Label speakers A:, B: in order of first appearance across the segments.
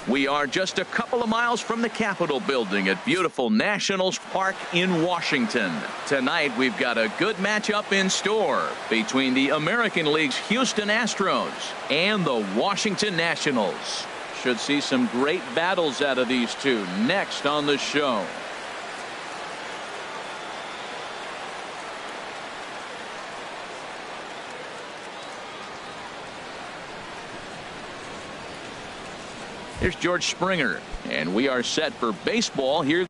A: We are just a couple of miles from the Capitol building at beautiful Nationals Park in Washington. Tonight we've got a good matchup in store between the American League's Houston Astros and the Washington Nationals. Should see some great battles out of these two next on the show. Here's George Springer, and we are set for baseball here.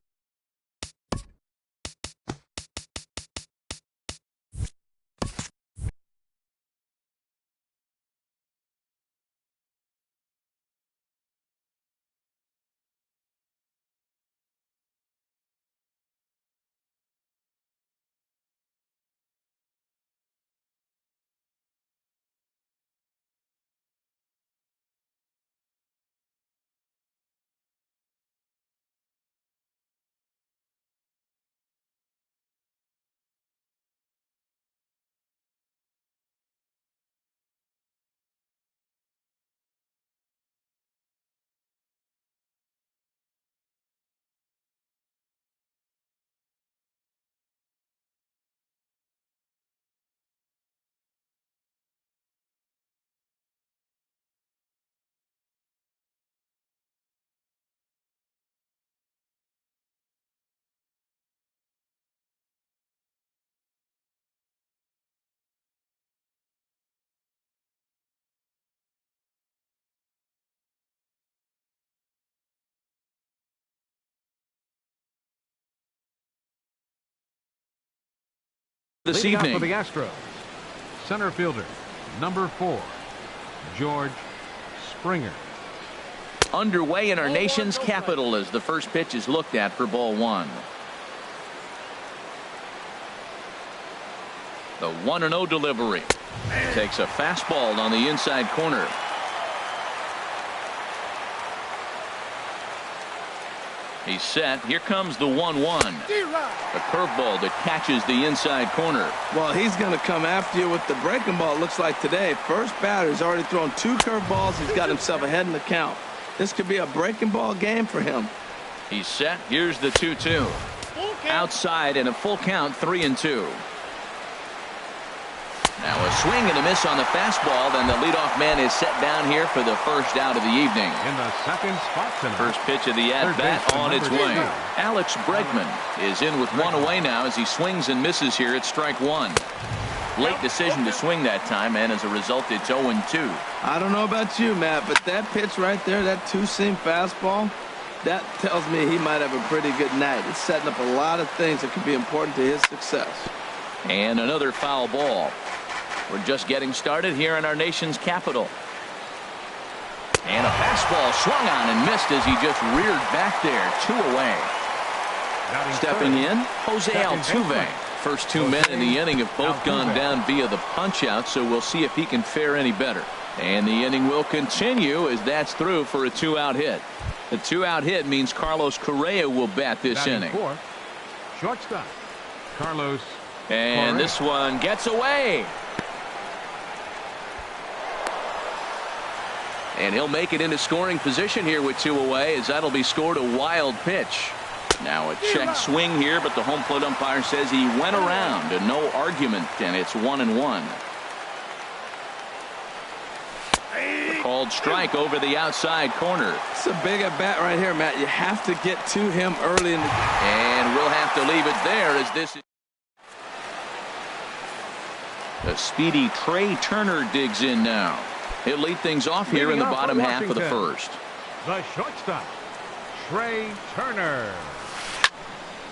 A: This evening
B: for the Astros, center fielder, number 4, George Springer.
A: Underway in our nation's capital as the first pitch is looked at for ball 1. The 1-0 delivery. Takes a fastball on the inside corner. He's set. Here comes the 1-1. A curveball that catches the inside corner.
C: Well, he's going to come after you with the breaking ball, it looks like today. First batter, he's already thrown 2 curveballs. He's got himself ahead in the count. This could be a breaking ball game for him.
A: He's set. Here's the 2-2. Outside and a full count, 3-2. Now a swing and a miss on the fastball. Then the leadoff man is set down here for the first out of the evening.
B: In the second spot tonight.
A: First pitch of the at-bat on its way. Alex Bregman is in with 1 away now as he swings and misses here at strike 1. Late decision to swing that time, and as a result, it's 0-2.
C: I don't know about you, Matt, but that pitch right there, that two-seam fastball, that tells me he might have a pretty good night. It's setting up a lot of things that could be important to his success.
A: And another foul ball. We're just getting started here in our nation's capital. And a fastball swung on and missed as he just reared back there. 2 away. Stepping in, Jose Altuve. First 2 men in the inning have both gone down via the punch-out, so we'll see if he can fare any better. And the inning will continue as that's through for a 2-out hit. The 2-out hit means Carlos Correa will bat this inning.
B: Shortstop, Carlos.
A: And this one gets away. And he'll make it into scoring position here with 2 away, as that'll be scored a wild pitch. Now a check swing here, but the home plate umpire says he went around and no argument, and it's 1-1. A called strike over the outside corner.
C: It's a big at bat right here, Matt. You have to get to him early in the...
A: And we'll have to leave it there as this is... The speedy Trey Turner digs in now. He'll lead things off here in the bottom half of the first.
B: The shortstop, Trey Turner.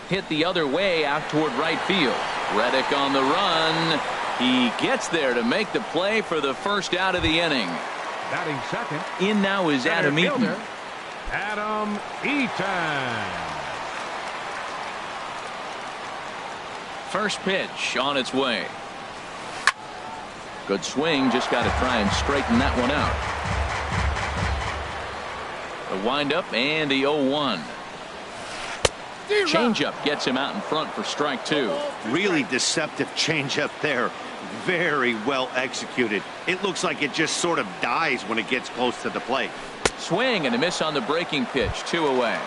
A: Hit the other way out toward right field. Reddick on the run. He gets there to make the play for the first out of the inning.
B: Batting second.
A: In now is Adam Eaton.
B: Adam Eaton.
A: First pitch on its way. Good swing, just got to try and straighten that one out. The windup and the 0-1. Changeup gets him out in front for strike 2.
D: Really deceptive changeup there. Very well executed. It looks like it just sort of dies when it gets close to the plate.
A: Swing and a miss on the breaking pitch. 2 away.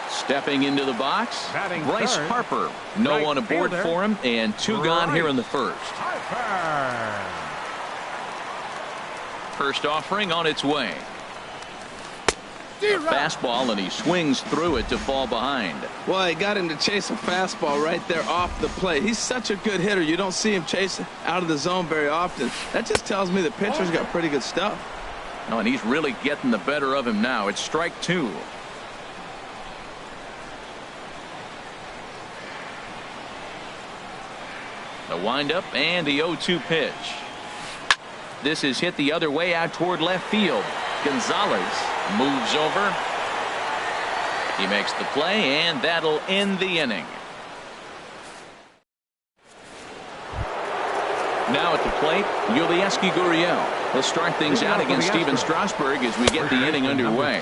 A: Stepping into the box,
B: Batting
A: Bryce
B: third,
A: Harper. No
B: right
A: one aboard
B: fielder,
A: for him, and 2 gone here in the first.
B: Harper.
A: First offering on its way. A fastball, and he swings through it to fall behind.
C: Well, he got him to chase a fastball right there off the plate. He's such a good hitter. You don't see him chasing out of the zone very often. That just tells me the pitcher's got pretty good stuff.
A: Oh, and he's really getting the better of him now. It's strike 2. The windup and the 0-2 pitch. This is hit the other way out toward left field. Gonzalez moves over. He makes the play, and that'll end the inning. Now at the plate, Yulieski Gurriel. He'll start things out against Steven Strasburg as we get the inning underway.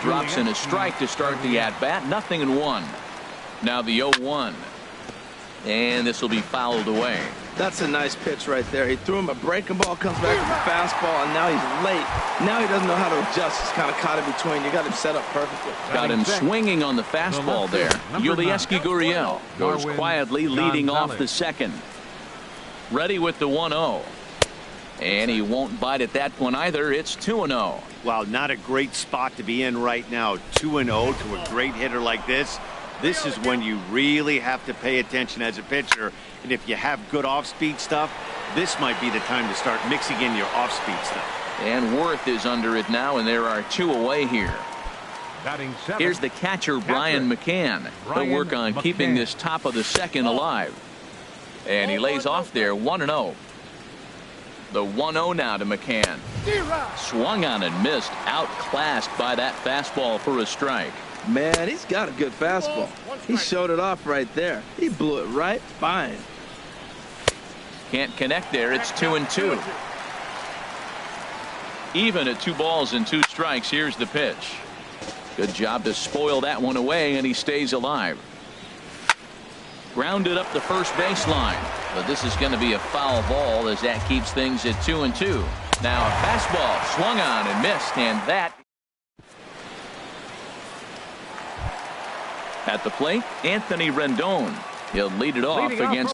A: Drops in a strike to start the at-bat. 0-1. Now the 0-1. And this will be fouled away.
C: That's a nice pitch right there. He threw him a breaking ball, comes back with a fastball, and now he's late. Now he doesn't know how to adjust. He's kind of caught in between. You got him set up perfectly.
A: Got him swinging on the fastball there. Yulieski Gurriel goes quietly leading off the second. Ready with the 1-0. And he won't bite at that one either. It's 2-0.
D: Wow, not a great spot to be in right now. 2-0 to a great hitter like this. This is when you really have to pay attention as a pitcher. And if you have good off-speed stuff, this might be the time to start mixing in your off-speed stuff.
A: And Worth is under it now, and there are 2 away here.
B: Batting 7.
A: Here's the catcher, Brian McCann. He'll work on keeping this top of the second alive. And he lays off there, 1-0. The 1-0 now to McCann. Swung on and missed, outclassed by that fastball for a strike.
C: Man, he's got a good fastball. He showed it off right there. He blew it right fine.
A: Can't connect there. It's 2-2. Even at 2 balls and 2 strikes. Here's the pitch. Good job to spoil that one away, and he stays alive. Grounded up the first baseline. But this is going to be a foul ball as that keeps things at 2-2. Now a fastball swung on and missed, and that. At the plate, Anthony Rendon. He'll lead it off against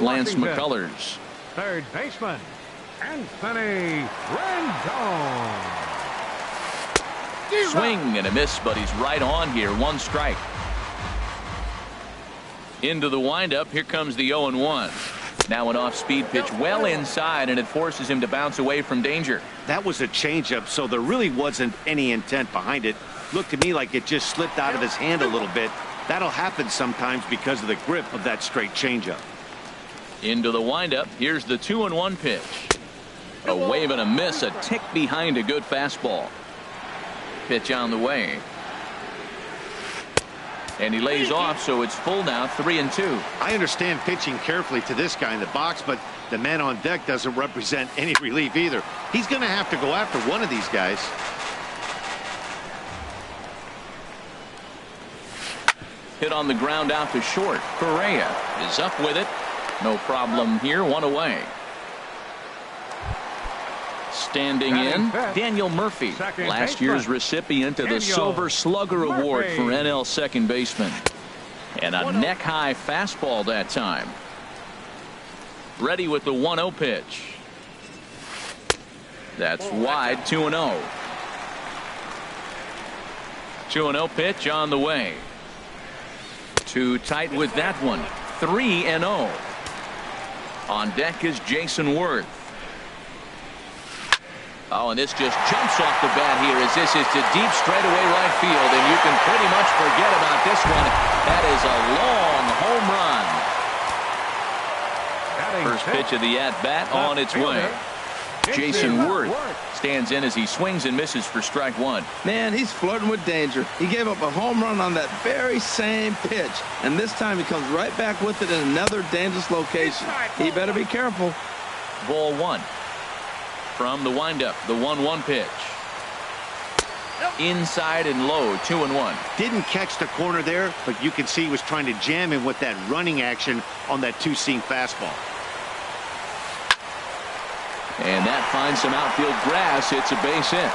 A: Lance McCullers.
B: Third baseman, Anthony Rendon.
A: Swing and a miss, but he's right on here. 1 strike. Into the windup. Here comes the 0-1. Now an off-speed pitch well inside, and it forces him to bounce away from danger.
D: That was a changeup, so there really wasn't any intent behind it. Looked to me like it just slipped out of his hand a little bit. That'll happen sometimes because of the grip of that straight changeup.
A: Into the windup. Here's the 2-1 pitch. A wave and a miss, a tick behind a good fastball. Pitch on the way. And he lays off, so it's full now, 3-2.
D: I understand pitching carefully to this guy in the box, but the man on deck doesn't represent any relief either. He's going to have to go after one of these guys.
A: Hit on the ground out to short. Correa is up with it. No problem here. 1 away. Standing in, Daniel Murphy, last year's recipient of the Silver Slugger Award for NL second baseman. And a neck-high fastball that time. Ready with the 1-0 pitch. That's wide. 2-0. 2-0 pitch on the way. Too tight with that one. 3-0. On deck is Jason Worth. Oh, and this just jumps off the bat here as this is to deep straightaway right field, and you can pretty much forget about this one. That is a long home run. First pitch of the at-bat on its way. Jason Worth stands in as he swings and misses for strike 1.
C: Man, he's flirting with danger. He gave up a home run on that very same pitch, and this time he comes right back with it in another dangerous location. He better be careful.
A: Ball one. From the windup, the 1-1 pitch. Inside and low, 2-1.
D: Didn't catch the corner there, but you can see he was trying to jam him with that running action on that two-seam fastball.
A: And that finds some outfield grass. It's a base hit.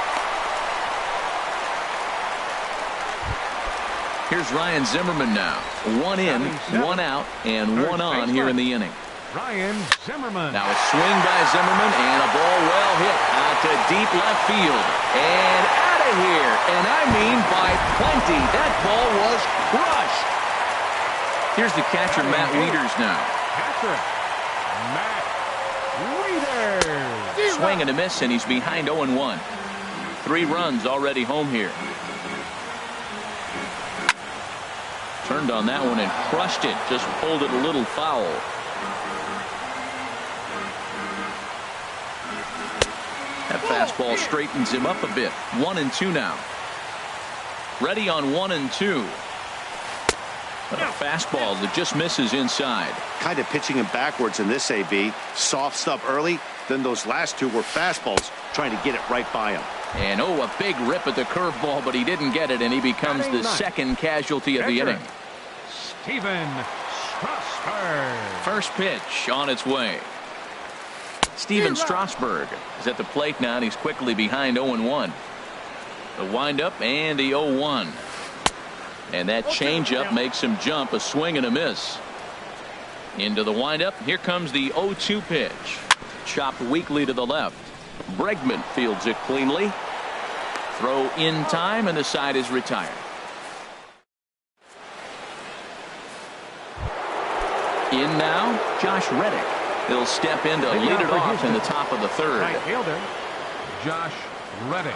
A: Here's Ryan Zimmerman now. 1 in, 1 out, and 1 on here in the inning.
B: Ryan Zimmerman.
A: Now a swing by Zimmerman and a ball well hit out to deep left field. And out of here. And I mean by plenty. That ball was crushed. Here's the catcher, Matt Wieters now.
B: Catcher, Matt Wieters.
A: Swing and a miss, and he's behind 0-1. 3 runs already home here. Turned on that one and crushed it. Just pulled it a little foul. That fastball straightens him up a bit. 1-2 now. Ready on 1-2. A fastball that just misses inside.
D: Kind of pitching him backwards in this AB. Soft stuff early. Then those last 2 were fastballs trying to get it right by him.
A: And oh, a big rip at the curveball, but he didn't get it, and he becomes the second casualty of the inning.
B: Steven Strasburg.
A: First pitch on its way. Steven Strasburg is at the plate now, and he's quickly behind 0-1. The windup and the 0-1. And that changeup makes him jump. A swing and a miss. Into the windup. Here comes the 0-2 pitch. Chopped weakly to the left. Bregman fields it cleanly. Throw in time, and the side is retired. In now, Josh Reddick. He'll step in to lead it off in the top of the third.
B: Right fielder, Josh Reddick.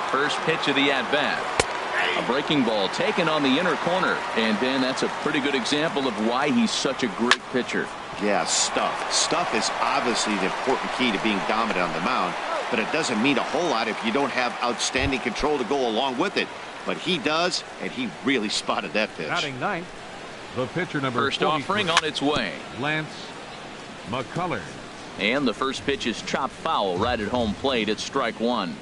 A: First pitch of the at-bat. A breaking ball taken on the inner corner. And, Ben, that's a pretty good example of why he's such a great pitcher.
D: Yeah, stuff. Stuff is obviously the important key to being dominant on the mound, but it doesn't mean a whole lot if you don't have outstanding control to go along with it. But he does, and he really spotted that pitch.
B: Batting ninth, the pitcher number
A: First offering on its way.
B: Lance McCullers.
A: And the first pitch is chopped foul right at home plate. It's strike 1.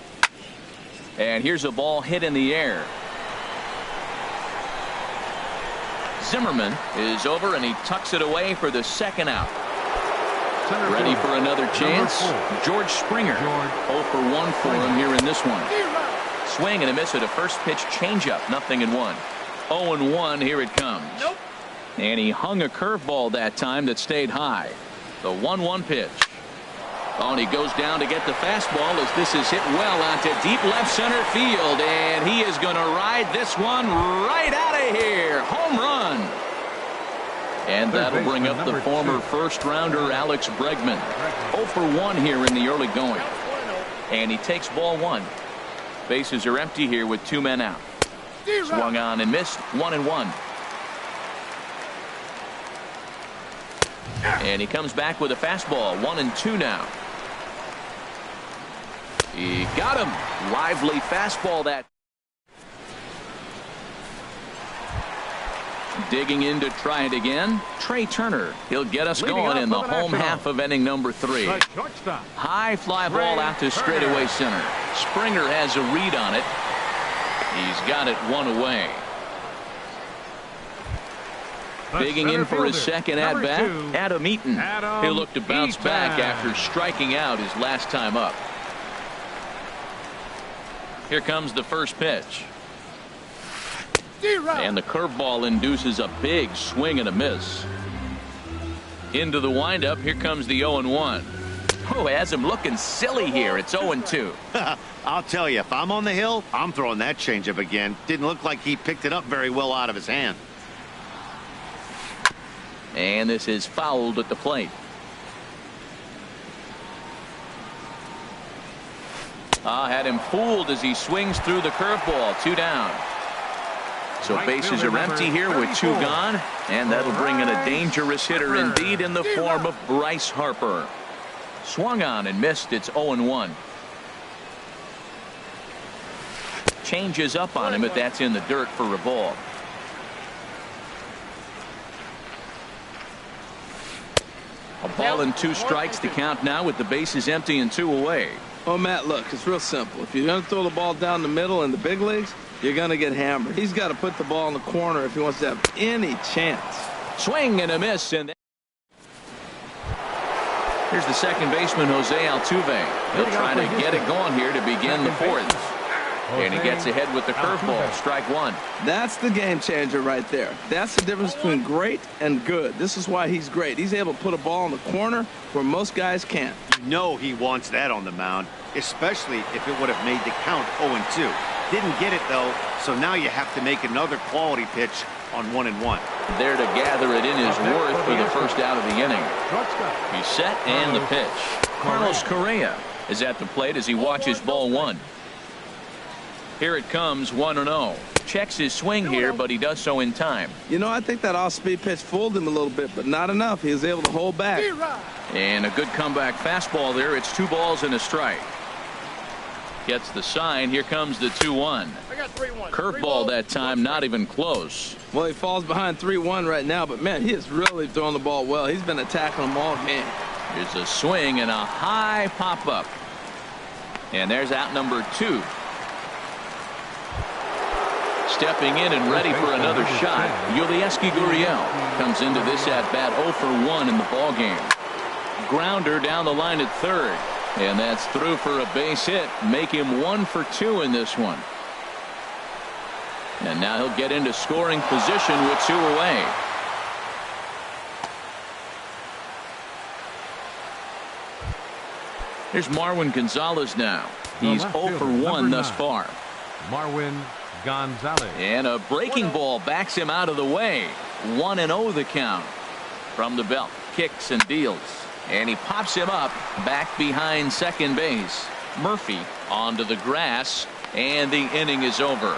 A: And here's a ball hit in the air. Zimmerman is over, and he tucks it away for the second out. Ready for another chance. George Springer. 0 for 1 for him here in this one. Swing and a miss at a first pitch changeup. 0-1. 0-1. Here it comes. And he hung a curveball that time that stayed high. The 1-1 pitch. Oh, and he goes down to get the fastball as this is hit well onto deep left center field. And he is going to ride this one right out of here. Home run. And that'll bring up the former first-rounder Alex Bregman. 0 for 1 here in the early going. And he takes ball 1. Bases are empty here with 2 men out. Swung on and missed. 1-1. And he comes back with a fastball. 1-2 now. He got him. Lively fastball that. Digging in to try it again. Trey Turner. He'll get us going in the home half of inning number 3. High fly ball out to straightaway center. Springer has a read on it. He's got it 1 away. Digging in for his second at-bat, Adam Eaton. He'll look to bounce back after striking out his last time up. Here comes the first pitch. And the curveball induces a big swing and a miss. Into the windup. Here comes the 0-1. Oh, has him looking silly here. It's 0-2.
D: I'll tell you, if I'm on the hill, I'm throwing that changeup again. Didn't look like he picked it up very well out of his hand.
A: And this is fouled at the plate. Had him fooled as he swings through the curveball. 2 down. So bases are empty here with 2 gone. And that'll bring in a dangerous hitter indeed in the form of Bryce Harper. Swung on and missed. It's 0-1. Changes up on him, but that's in the dirt for a ball. A ball and 2 strikes to count now with the bases empty and 2 away.
C: Oh, Matt, look, it's real simple. If you're going to throw the ball down the middle in the big leagues, you're going to get hammered. He's got to put the ball in the corner if he wants to have any chance.
A: Swing and a miss. And here's the second baseman, Jose Altuve. He'll try to get it going here to begin the 4th. And he gets ahead with the curveball. Strike 1.
C: That's the game changer right there. That's the difference between great and good. This is why he's great. He's able to put a ball in the corner where most guys can't.
D: You know he wants that on the mound, especially if it would have made the count 0-2. Didn't get it, though, so now you have to make another quality pitch on 1-1.
A: There to gather it in his worth for the first out of the inning. He's set and the pitch. Carlos Correa is at the plate as he watches ball 1. Here it comes, 1-0. Checks his swing here, but he does so in time.
C: You know, I think that off-speed pitch fooled him a little bit, but not enough. He was able to hold back.
A: And a good comeback fastball there. It's 2 balls and a strike. Gets the sign. Here comes the 2-1. Curveball that time, not even close.
C: Well, he falls behind 3-1 right now, but, man, he is really throwing the ball well. He's been attacking them all game.
A: Here's a swing and a high pop-up. And there's out number 2. Stepping in and ready for another shot, Yulieski Gurriel comes into this at-bat 0 for 1 in the ballgame. Grounder down the line at third. And that's through for a base hit. Make him 1 for 2 in this one. And now he'll get into scoring position with 2 away. Here's Marwin Gonzalez now. He's 0 for 1 thus far.
B: Marwin Gonzalez.
A: And a breaking ball backs him out of the way. 1-0 the count. From the belt, kicks and deals. And he pops him up back behind second base. Murphy onto the grass, and the inning is over.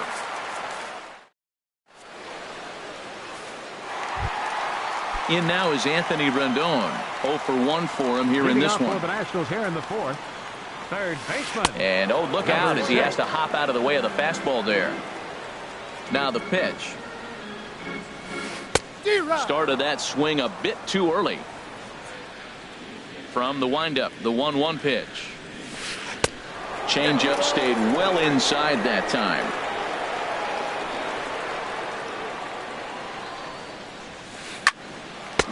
A: In now is Anthony Rendon. 0 for 1 for him here in this one.
B: For the Nationals here in the 4th. Third baseman.
A: And oh, look out as he has to hop out of the way of the fastball there. Now the pitch. Started that swing a bit too early. From the windup, the 1-1 pitch. Changeup stayed well inside that time.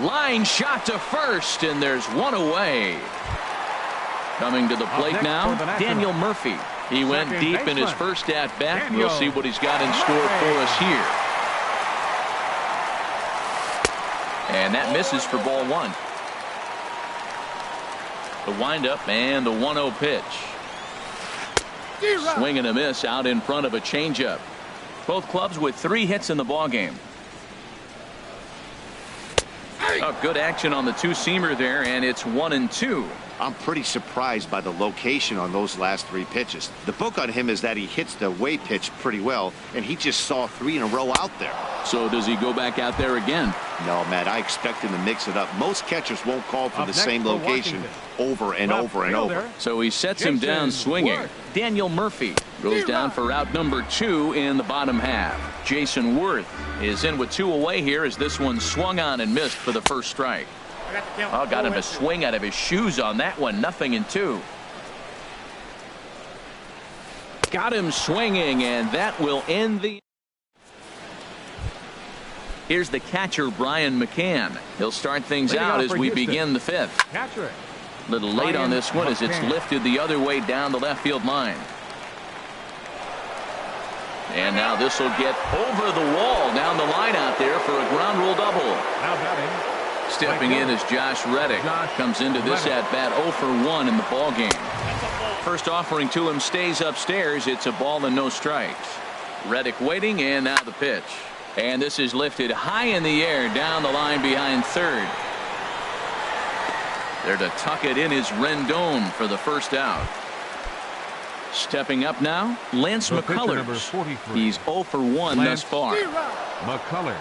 A: Line shot to first, and there's 1 away. Coming to the plate now, Daniel Murphy. He went deep in his first at-bat. We'll see what he's got in store for us here. And that misses for ball 1. The windup and the 1-0 pitch. Swing and a miss out in front of a changeup. Both clubs with 3 hits in the ballgame. Oh, good action on the 2-seamer there, and it's 1-2.
D: I'm pretty surprised by the location on those last 3 pitches. The book on him is that he hits the away pitch pretty well, and he just saw 3 in a row out there.
A: So does he go back out there again?
D: No, Matt, I expect him to mix it up. Most catchers won't call for the same location over and over and over.
A: So he sets him down swinging. Daniel Murphy goes down for out number 2 in the bottom half. Jason Worth is in with 2 away here as this one swung on and missed for the first strike. Oh, got him to swing out of his shoes on that one. 0-2. Got him swinging, and that will end the. Here's the catcher, Brian McCann. He'll start things out as we begin the 5th. Little late on this one as it's lifted the other way down the left field line. And now this will get over the wall down the line out there for a ground rule double.
B: Now batting.
A: Stepping in is Josh Reddick. Comes into this at-bat 0 for 1 in the ballgame. First offering to him stays upstairs. It's a ball and no strikes. Reddick waiting, and now the pitch. And this is lifted high in the air down the line behind third. There to tuck it in is Rendon for the first out. Stepping up now, Lance McCullers. He's 0 for 1 thus far.
B: McCullers.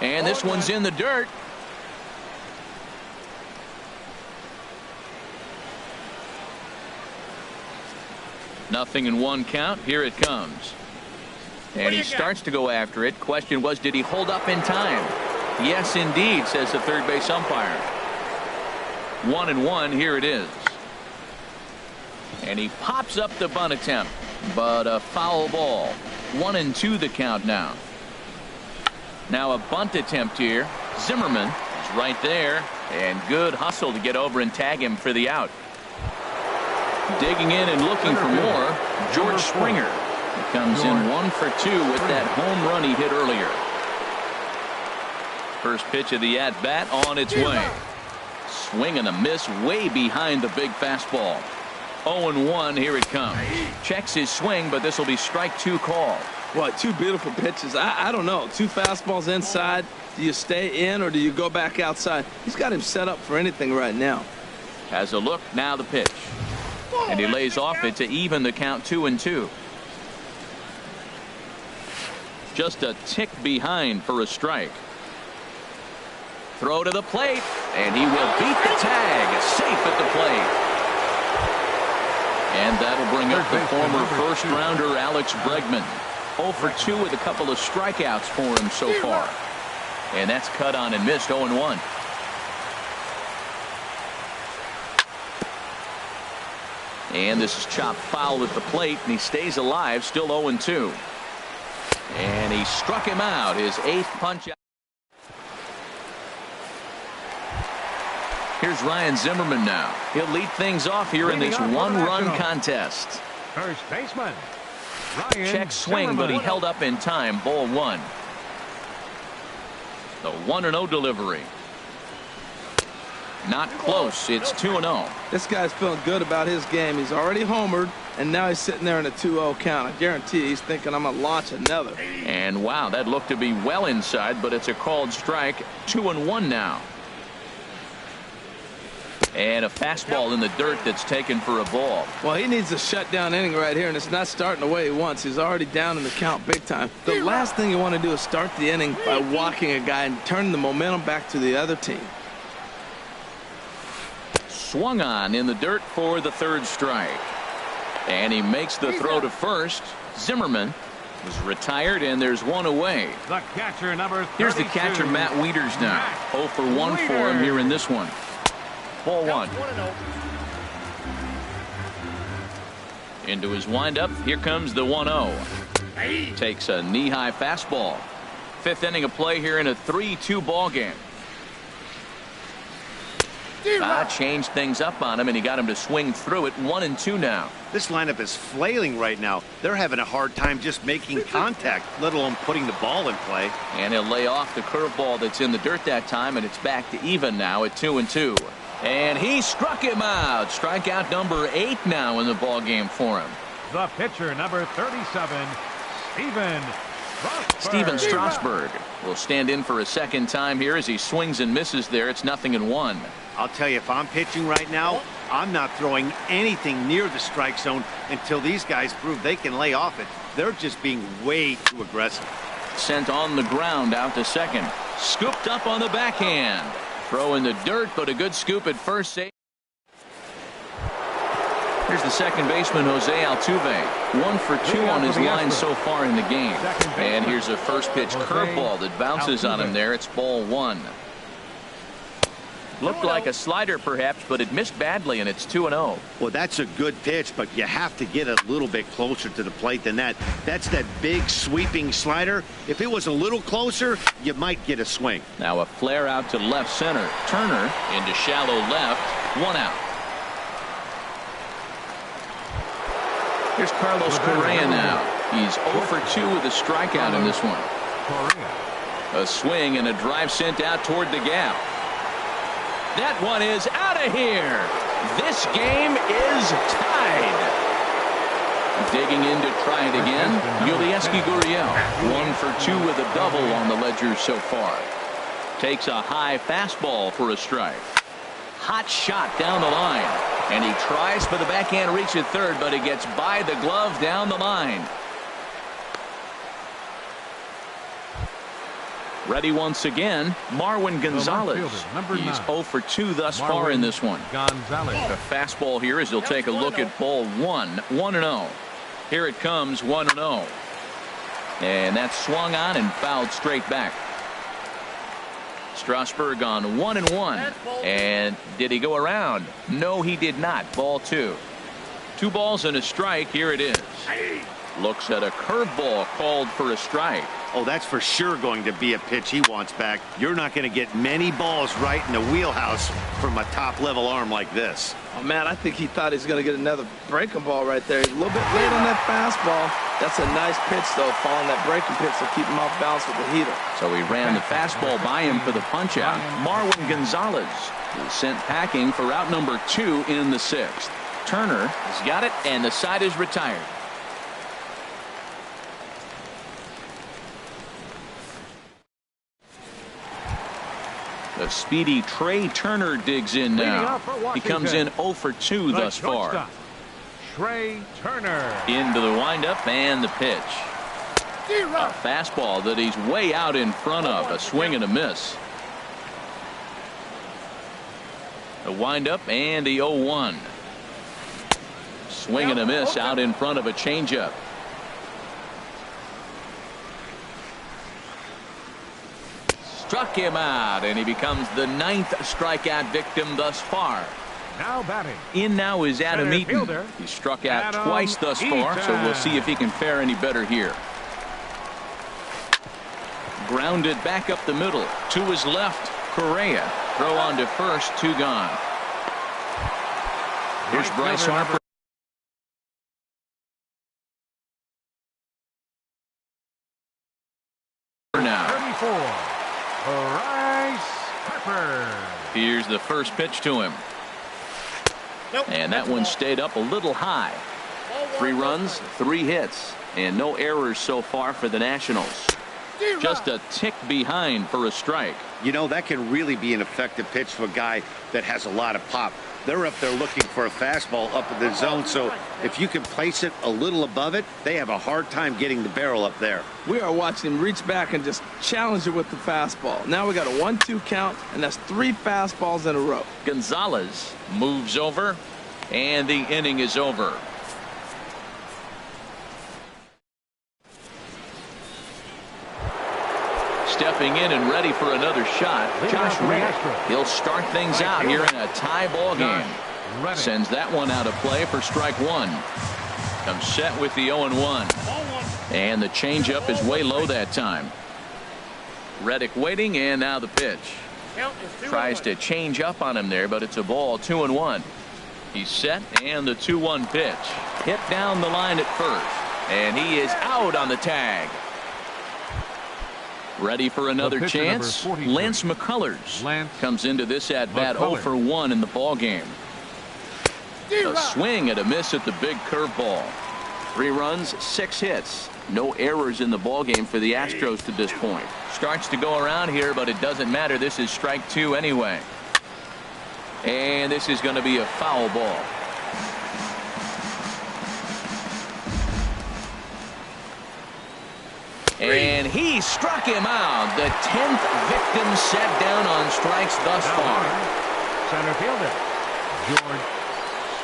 A: And this one's in the dirt. Nothing in 1 count. Here it comes. And he starts to go after it. Question was, did he hold up in time? Yes, indeed, says the third base umpire. 1-1. Here it is. And he pops up the bunt attempt, but a foul ball. 1-2 the count now. Now a bunt attempt here. Zimmerman is right there, and good hustle to get over and tag him for the out. Digging in and looking for more, George Springer. He comes in 1 for 2 with that home run he hit earlier. First pitch of the at-bat on its way. Swing and a miss way behind the big fastball. 0-1, here it comes. Checks his swing, but this will be strike 2 call.
C: What, 2 beautiful pitches. I don't know. 2 fastballs inside. Do you stay in or do you go back outside? He's got him set up for anything right now.
A: Has a look, now the pitch. And he lays off it to even the count 2-2. Just a tick behind for a strike. Throw to the plate, and he will beat the tag. Safe at the plate. And that'll bring up the former first-rounder Alex Bregman. 0 for 2 with a couple of strikeouts for him so far. And that's cut on and missed. 0-1. And this is chopped foul at the plate, and he stays alive, still 0-2. And he struck him out, his 8th punch out. Here's Ryan Zimmerman now. He'll lead things off here in this 1-run contest.
B: First baseman, Ryan
A: Check swing,
B: Zimmerman.
A: but he held up in time. Ball 1. The 1-0 delivery. Not close. It's 2-0.
C: This guy's feeling good about his game. He's already homered, and now he's sitting there in a 2-0 count. I guarantee he's thinking I'm going to launch another.
A: And wow, that looked to be well inside, but it's a called strike. 2-1 now. And a fastball in the dirt that's taken for a ball.
C: Well, he needs a shutdown inning right here, and it's not starting the way he wants. He's already down in the count big time. The last thing you want to do is start the inning by walking a guy and turn the momentum back to the other team.
A: Swung on in the dirt for the 3rd strike. And he makes the throw to first. Zimmerman was retired, and there's 1 away.
B: The catcher, number 32.
A: Here's the catcher, Matt Wieters now. 0 for 1 for him here in this one. Ball 1. Into his windup. Here comes the 1-0. Takes a knee-high fastball. 5th inning of play here in a 3-2 ball game. Changed things up on him, and he got him to swing through it. 1-2 now.
D: This lineup is flailing right now. They're having a hard time just making contact, let alone putting the ball in play.
A: And he'll lay off the curveball that's in the dirt that time, and it's back to even now at 2-2. And he struck him out. Strikeout number 8 now in the ball game for him.
B: The pitcher, number 37,
A: Steven Strasburg will stand in for a second time here as he swings and misses there. It's 0-1.
D: I'll tell you, if I'm pitching right now, I'm not throwing anything near the strike zone until these guys prove they can lay off it. They're just being way too aggressive.
A: Sent on the ground out to second. Scooped up on the backhand. Throw in the dirt, but a good scoop at first. Here's the second baseman, Jose Altuve. 1 for 2 on his line so far in the game. And here's a first pitch curveball that bounces on him there. It's ball 1. Looked like a slider perhaps, but it missed badly, and it's 2-0.
D: Well, that's a good pitch, but you have to get a little bit closer to the plate than that. That's that big sweeping slider. If it was a little closer, you might get a swing.
A: Now a flare out to left center. Turner into shallow left. 1 out. Here's Carlos Correa now. He's 0 for 2 with a strikeout in this one. A swing and a drive sent out toward the gap. That one is out of here. This game is tied. Digging in to try it again. Yulieski Gurriel. 1 for 2 with a double on the ledger so far. Takes a high fastball for a strike. Hot shot down the line. And he tries for the backhand reach at third, but he gets by the glove down the line. Ready once again, Marwin Gonzalez. He's 0 for 2 thus far in this one. A fastball here as he'll take a look at ball 1. 1-0. Here it comes, 1-0. And that's swung on and fouled straight back. Strasburg on 1-1. And did he go around? No, he did not. Ball 2. 2 balls and a strike. Here it is. Looks at a curveball called for a strike.
D: Oh, that's for sure going to be a pitch he wants back. You're not going to get many balls right in the wheelhouse from a top-level arm like this.
C: Oh, man, I think he thought he was going to get another breaking ball right there. He's a little bit late on that fastball. That's a nice pitch, though, following that breaking pitch to keep him off balance with the heater.
A: So he ran the fastball by him for the punch-out. Marwin Gonzalez is sent packing for out number 2 in the 6th. Turner has got it, and the side is retired. The speedy Trey Turner digs in now. He comes in 0 for 2 thus far.
B: Trey Turner.
A: Into the windup and the pitch. A fastball that he's way out in front of. A swing and a miss. The windup and the 0-1. Swing and a miss out in front of a changeup. Struck him out, and he becomes the 9th strikeout victim thus far.
B: Now batting.
A: In now is Adam Eaton. He struck out twice thus far, so we'll see if he can fare any better here. Grounded back up the middle. To his left, Correa. Throw on to first, 2 gone. Here's Bryce Harper. Now.
B: 34. Bryce Harper.
A: Here's the first pitch to him. And that one stayed up a little high. 3 runs, 3 hits, and no errors so far for the Nationals. Just a tick behind for a strike.
D: You know, that can really be an effective pitch for a guy that has a lot of pop. They're up there looking for a fastball up in the zone, so if you can place it a little above it, they have a hard time getting the barrel up there.
C: We are watching him reach back and just challenge it with the fastball. Now we got a 1-2 count, and that's 3 fastballs in a row.
A: Gonzalez moves over, and the inning is over. Stepping in and ready for another shot, Josh Reddick. He'll start things out here in a tie ball game. Sends that one out of play for strike 1. Comes set with the 0-1. And the changeup is way low that time. Reddick waiting, and now the pitch. Tries to change up on him there, but it's a ball. 2-1. He's set, and the 2-1 pitch. Hit down the line at first, and he is out on the tag. Ready for another chance. Lance McCullers comes into this at bat 0 for 1 in the ball game. A swing and a miss at the big curveball. 3 runs, 6 hits. No errors in the ball game for the Astros to this point. Starts to go around here, but it doesn't matter. This is strike 2 anyway. And this is going to be a foul ball. And he struck him out. The 10th victim set down on strikes thus far.
B: Center fielder, George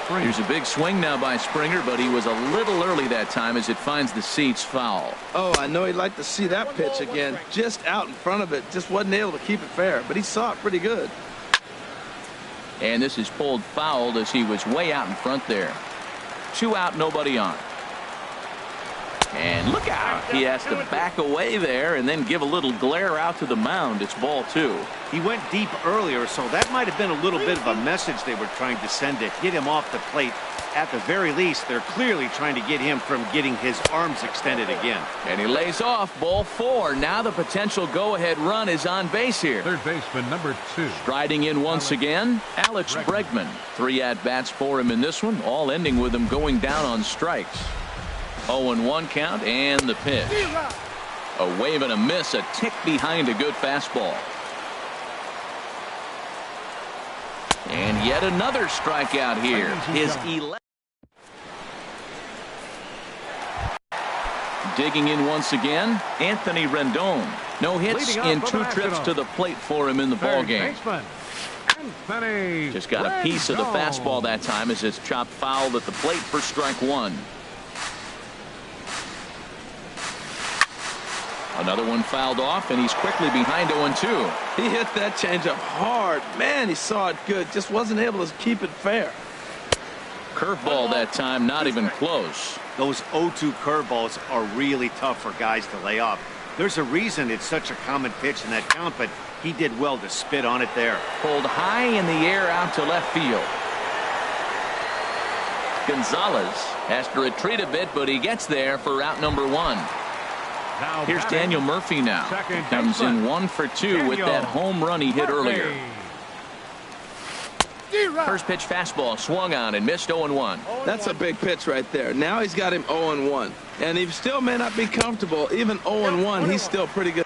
B: Springer.
A: Here's a big swing now by Springer, but he was a little early that time as it finds the seats foul.
C: Oh, I know he'd like to see that pitch again. Just out in front of it. Just wasn't able to keep it fair, but he saw it pretty good.
A: And this is pulled fouled as he was way out in front there. 2 out, nobody on. And look out. He has to back away there and then give a little glare out to the mound. It's ball 2.
D: He went deep earlier, so that might have been a little bit of a message they were trying to send to get him off the plate. At the very least, they're clearly trying to get him from getting his arms extended again.
A: And he lays off. Ball 4. Now the potential go-ahead run is on base here.
B: Third baseman number 2.
A: Striding in once again, Alex Bregman. 3 at-bats for him in this one, all ending with him going down on strikes. 0-1 count and the pitch. A wave and a miss, a tick behind a good fastball. And yet another strikeout here. His 11th. Digging in once again, Anthony Rendon. No hits in 2 trips to the plate for him in the ball game. Just got a piece of the fastball that time as it's chopped foul at the plate for strike 1. Another one fouled off, and he's quickly behind 0-2.
C: He hit that changeup hard. Man, he saw it good. Just wasn't able to keep it fair.
A: Curveball that time, not even close.
D: Those 0-2 curveballs are really tough for guys to lay off. There's a reason it's such a common pitch in that count, but he did well to spit on it there.
A: Pulled high in the air out to left field. Gonzalez has to retreat a bit, but he gets there for route number 1.
B: Now
A: Here's
B: batting,
A: Daniel Murphy now.
B: second
A: Comes in
B: baseman,
A: 1 for 2 with that home run he hit earlier. First pitch fastball swung on and missed 0-1.
C: That's a big pitch right there. Now he's got him 0-1. And he still may not be comfortable. Even 0-1, he's still pretty good.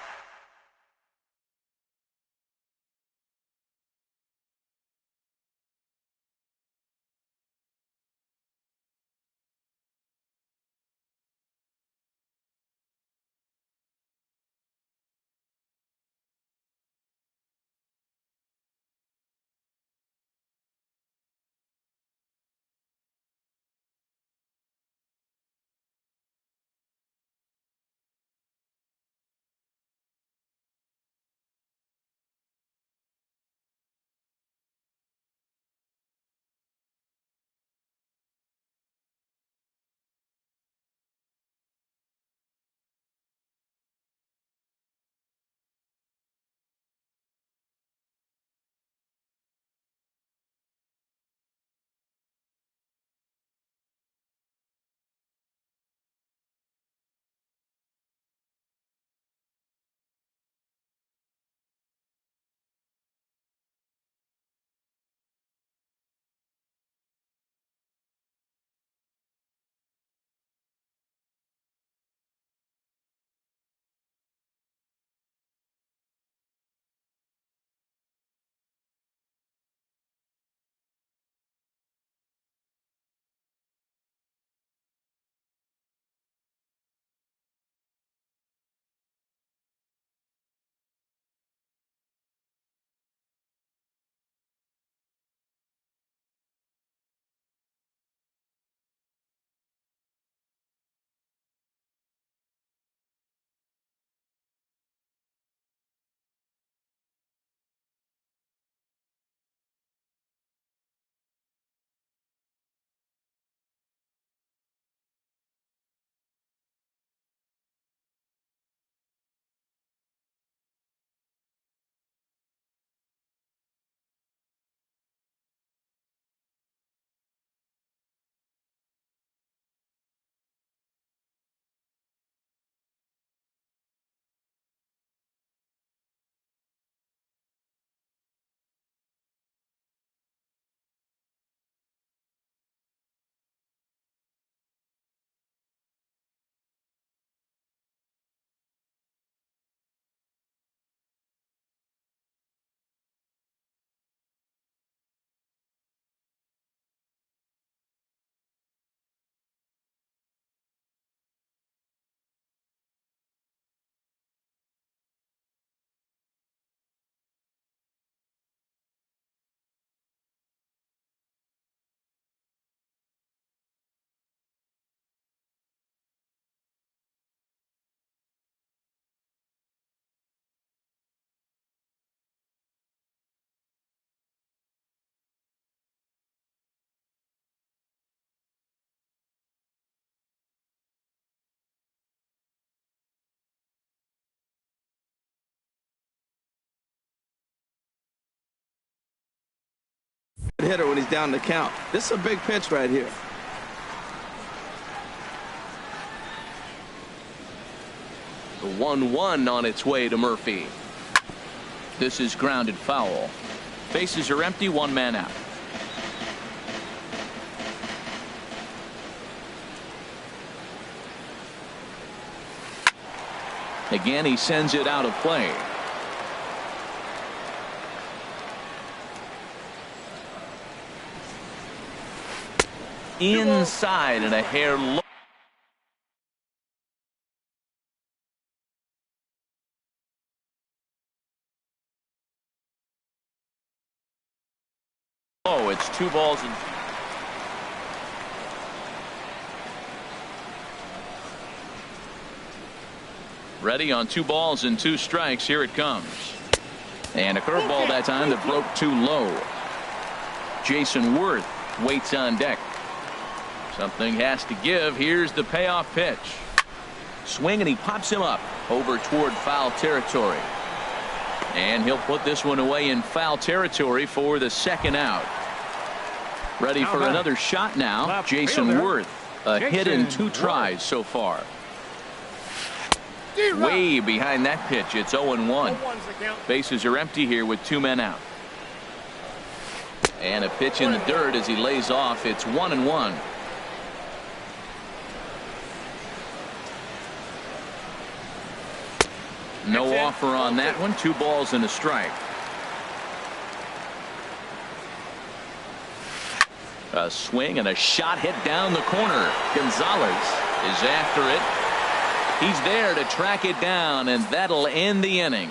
C: Hitter when he's down the count. This is a big pitch right here.
A: The 1-1 on its way to Murphy. This is grounded foul. Bases are empty, 1 man out. Again, he sends it out of play. Inside and a hair low. Oh, it's 2 balls and Ready on 2 balls and 2 strikes. Here it comes. And a curveball that time that broke too low. Jason Worth waits on deck. Something has to give. Here's the payoff pitch. Swing, and he pops him up over toward foul territory. And he'll put this one away in foul territory for the 2nd out. Ready for another shot now. Jason Worth. A hit in 2 tries so far. Way behind that pitch. It's 0-1. Bases are empty here with 2 men out. And a pitch in the dirt as he lays off. It's 1-1. No offer on that one. 2 balls and a strike. A swing and a shot hit down the corner. Gonzalez is after it. He's there to track it down, and that'll end the inning.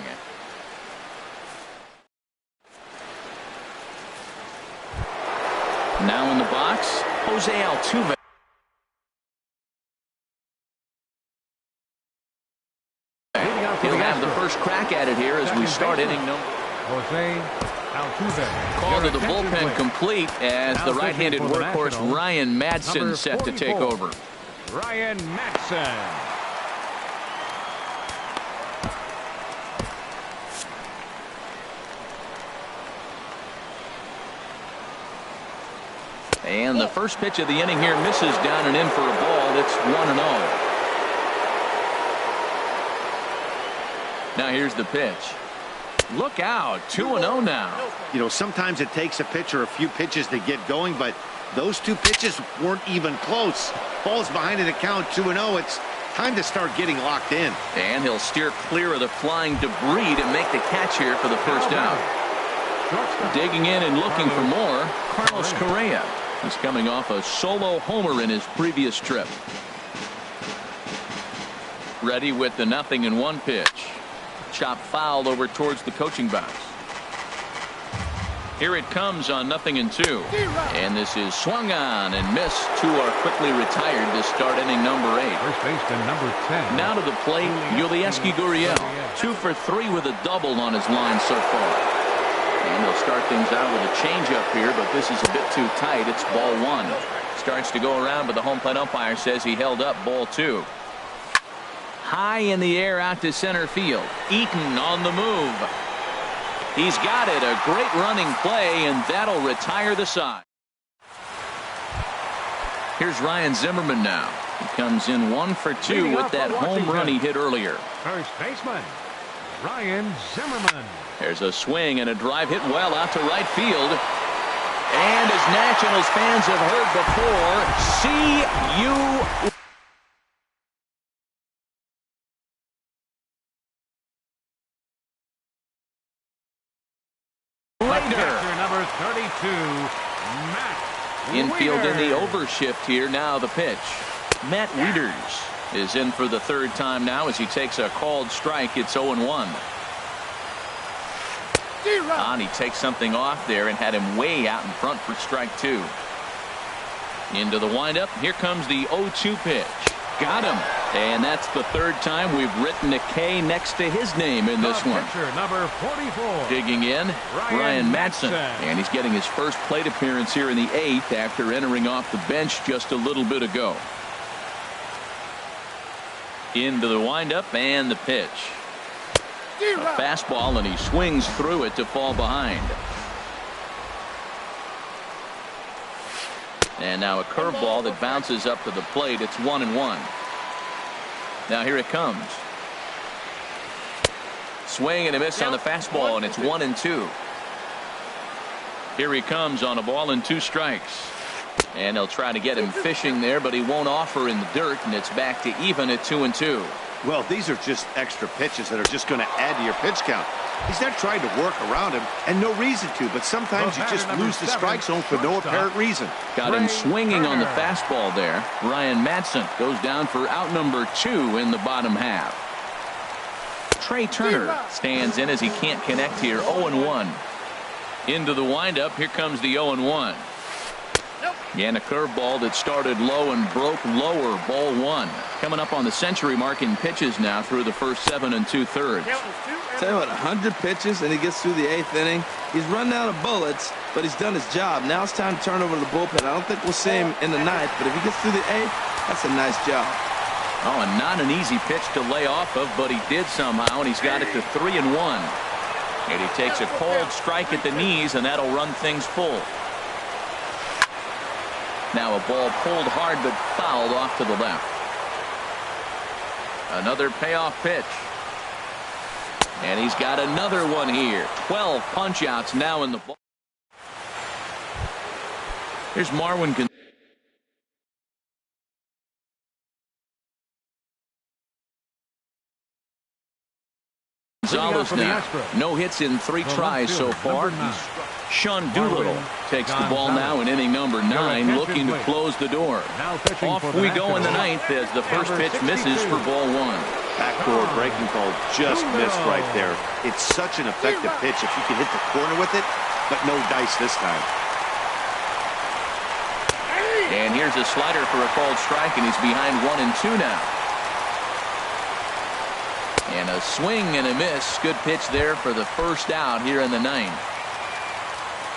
A: Now in the box, Jose Altuve. He'll have the first crack at it here as we start inning number.
B: Jose Altuve.
A: Call to the bullpen complete as the right-handed workhorse Ryan Madson set to take over.
B: Ryan Madson.
A: And the first pitch of the inning here misses down and in for a ball. It's 1-0. Now here's the pitch. Look out. 2-0 now.
D: You know, sometimes it takes a pitcher a few pitches to get going, but those 2 pitches weren't even close. Ball's behind in the count. 2-0. It's time to start getting locked in.
A: And he'll steer clear of the flying debris to make the catch here for the first out. Digging in and looking for more, Carlos Correa. He's coming off a solo homer in his previous trip. Ready with the 0-1 pitch. Chop fouled over towards the coaching box. Here it comes on 0-2. And this is swung on and missed. 2 are quickly retired to start inning number 8.
B: First baseman number 10.
A: Now to the plate, Yulieski Gurriel. 2 for 3 with a double on his line so far. And he'll start things out with a changeup here, but this is a bit too tight. It's ball 1. Starts to go around, but the home plate umpire says he held up ball 2. High in the air out to center field. Eaton on the move. He's got it. A great running play, and that'll retire the side. Here's Ryan Zimmerman now. He comes in 1 for 2 with that home run he hit earlier.
B: First baseman Ryan Zimmerman.
A: There's a swing and a drive hit well out to right field. And as Nationals fans have heard before, see you later.
B: Number 32, Matt
A: Infield in the
B: Wieters.
A: overshift here. Now the pitch. Matt Wieters is in for the 3rd time now as he takes a called strike. It's 0-1. And he takes something off there and had him way out in front for strike 2. Into the windup. Here comes the 0-2 pitch. Got him. And that's the 3rd time we've written a K next to his name in this one.
B: Pitcher, number 44.
A: Digging in, Ryan Madson. And he's getting his first plate appearance here in the 8th after entering off the bench just a little bit ago. Into the windup and the pitch. A fastball, and he swings through it to fall behind. And now a curveball that bounces up to the plate. It's 1-1. Now here it comes. Swing and a miss on the fastball, and it's 1-2. Here he comes on a ball and 2 strikes. And they'll try to get him fishing there, but he won't offer in the dirt, and it's back to even at 2-2.
D: Well, these are just extra pitches that are just going to add to your pitch count. He's not trying to work around him, and no reason to, but sometimes you just lose the strike zone for no apparent reason.
A: Got him swinging on the fastball there. Ryan Madson goes down for out number 2 in the bottom half. Trey Turner stands in as he can't connect here. 0-1. Into the windup. Here comes the 0-1. And a curveball that started low and broke lower. Ball 1. Coming up on the century mark in pitches now through the first 7 2/3.
C: Tell you what, 100 pitches and he gets through the 8th inning. He's run out of bullets, but he's done his job. Now it's time to turn over to the bullpen. I don't think we'll see him in the 9th, but if he gets through the 8th, that's a nice job.
A: Oh, and not an easy pitch to lay off of, but he did somehow, and he's got it to 3-1. And he takes a cold strike at the knees, and that'll run things full. Now a ball pulled hard but fouled off to the left. Another payoff pitch. And he's got another one here. 12 punch-outs now in the ball. Here's Marwin Gonzalez now. No hits in 3 tries so far. Sean Doolittle takes the ball now in inning number 9, looking to close the door. Off we go in the 9th as the first pitch misses for ball 1.
D: Backdoor breaking ball just missed right there. It's such an effective pitch if you can hit the corner with it, but no dice this time.
A: And here's a slider for a called strike, and he's behind 1-2 now. And a swing and a miss. Good pitch there for the first out here in the 9th.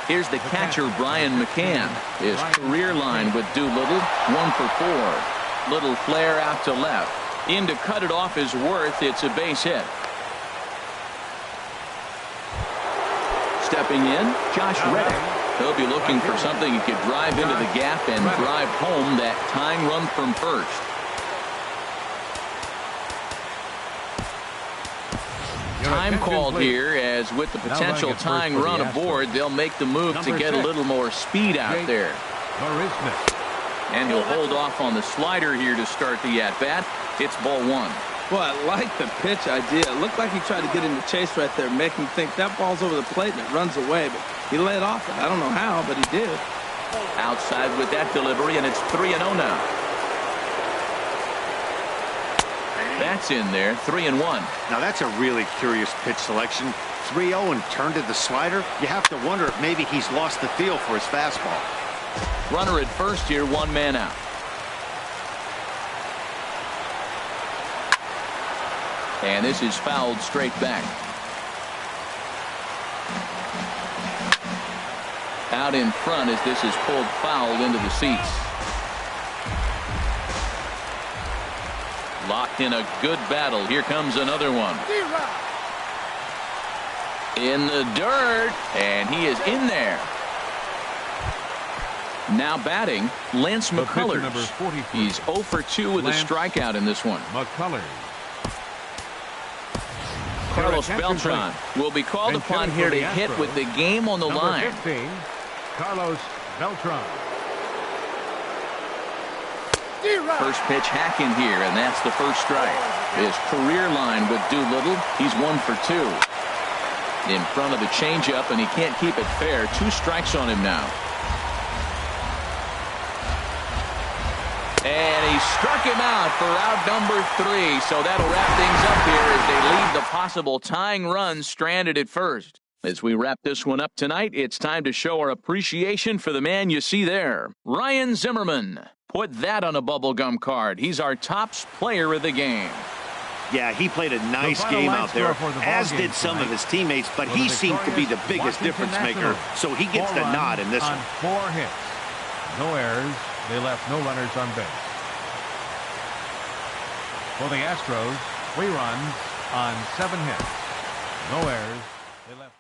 A: Here's the catcher, Brian McCann. His career line with Doolittle, 1 for 4. Little flare out to left. In to cut it off is Worth. It's a base hit. Stepping in, Josh Reddick. He'll be looking for something he could drive into the gap and drive home that tying run from first. Time called here, as with the potential tying run aboard, they'll make the move to get a little more speed out there. And he'll hold off on the slider here to start the at-bat. It's ball 1.
C: Well, I like the pitch idea. It looked like he tried to get in the chase right there, make him think that ball's over the plate and it runs away. But he laid off it. I don't know how, but he did.
A: Outside with that delivery, and it's 3-0 now. That's in there, 3-1.
D: Now that's a really curious pitch selection. 3-0 and turned to the slider. You have to wonder if maybe he's lost the feel for his fastball.
A: Runner at first here, 1 man out. And this is fouled straight back. Out in front as this is pulled fouled into the seats. Locked in a good battle. Here comes another one. In the dirt, and he is in there. Now batting, Lance McCullers. He's 0 for 2 with a strikeout in this one.
B: McCullers.
A: Carlos Beltran will be called upon here to hit with the game on the line.
B: 15, Carlos Beltran.
A: First pitch hacking here, and that's the first strike. His career line with Doolittle, he's 1 for 2. In front of the changeup, and he can't keep it fair. 2 strikes on him now. And he struck him out for out number 3. So that'll wrap things up here as they leave the possible tying run stranded at first. As we wrap this one up tonight, it's time to show our appreciation for the man you see there, Ryan Zimmerman. Put that on a bubblegum card. He's our tops player of the game.
D: Yeah, he played a nice game out there, as did some of his teammates, but he seemed to be the biggest difference maker, so he gets the nod in this one.
B: 4 hits. No errors. They left no runners on base. For the Astros, 3 runs on 7 hits. No errors. They left.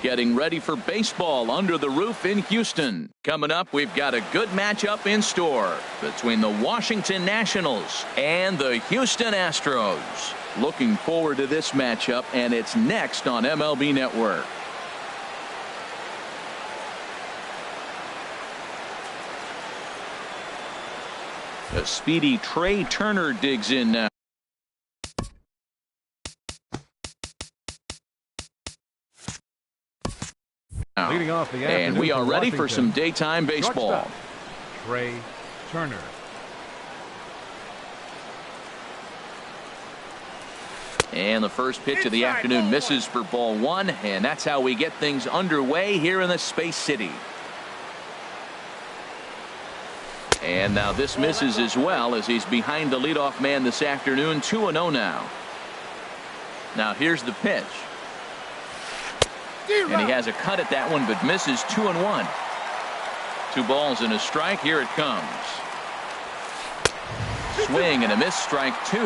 A: getting ready for baseball under the roof in Houston. Coming up, we've got a good matchup in store between the Washington Nationals and the Houston Astros. Looking forward to this matchup, and it's next on MLB Network. A speedy Trey Turner digs in now.
B: Leading off the
A: And we are ready for some
B: Washington.
A: daytime baseball.
B: Shortstop, Trey Turner.
A: And the first pitch of the afternoon misses for ball one, and that's how we get things underway here in the Space City. And now this misses as well, as he's behind the leadoff man this afternoon. 2-0 now. Now here's the pitch. And he has a cut at that one, but misses. 2-1. 2 balls and a strike. Here it comes. Swing and a miss. Strike 2.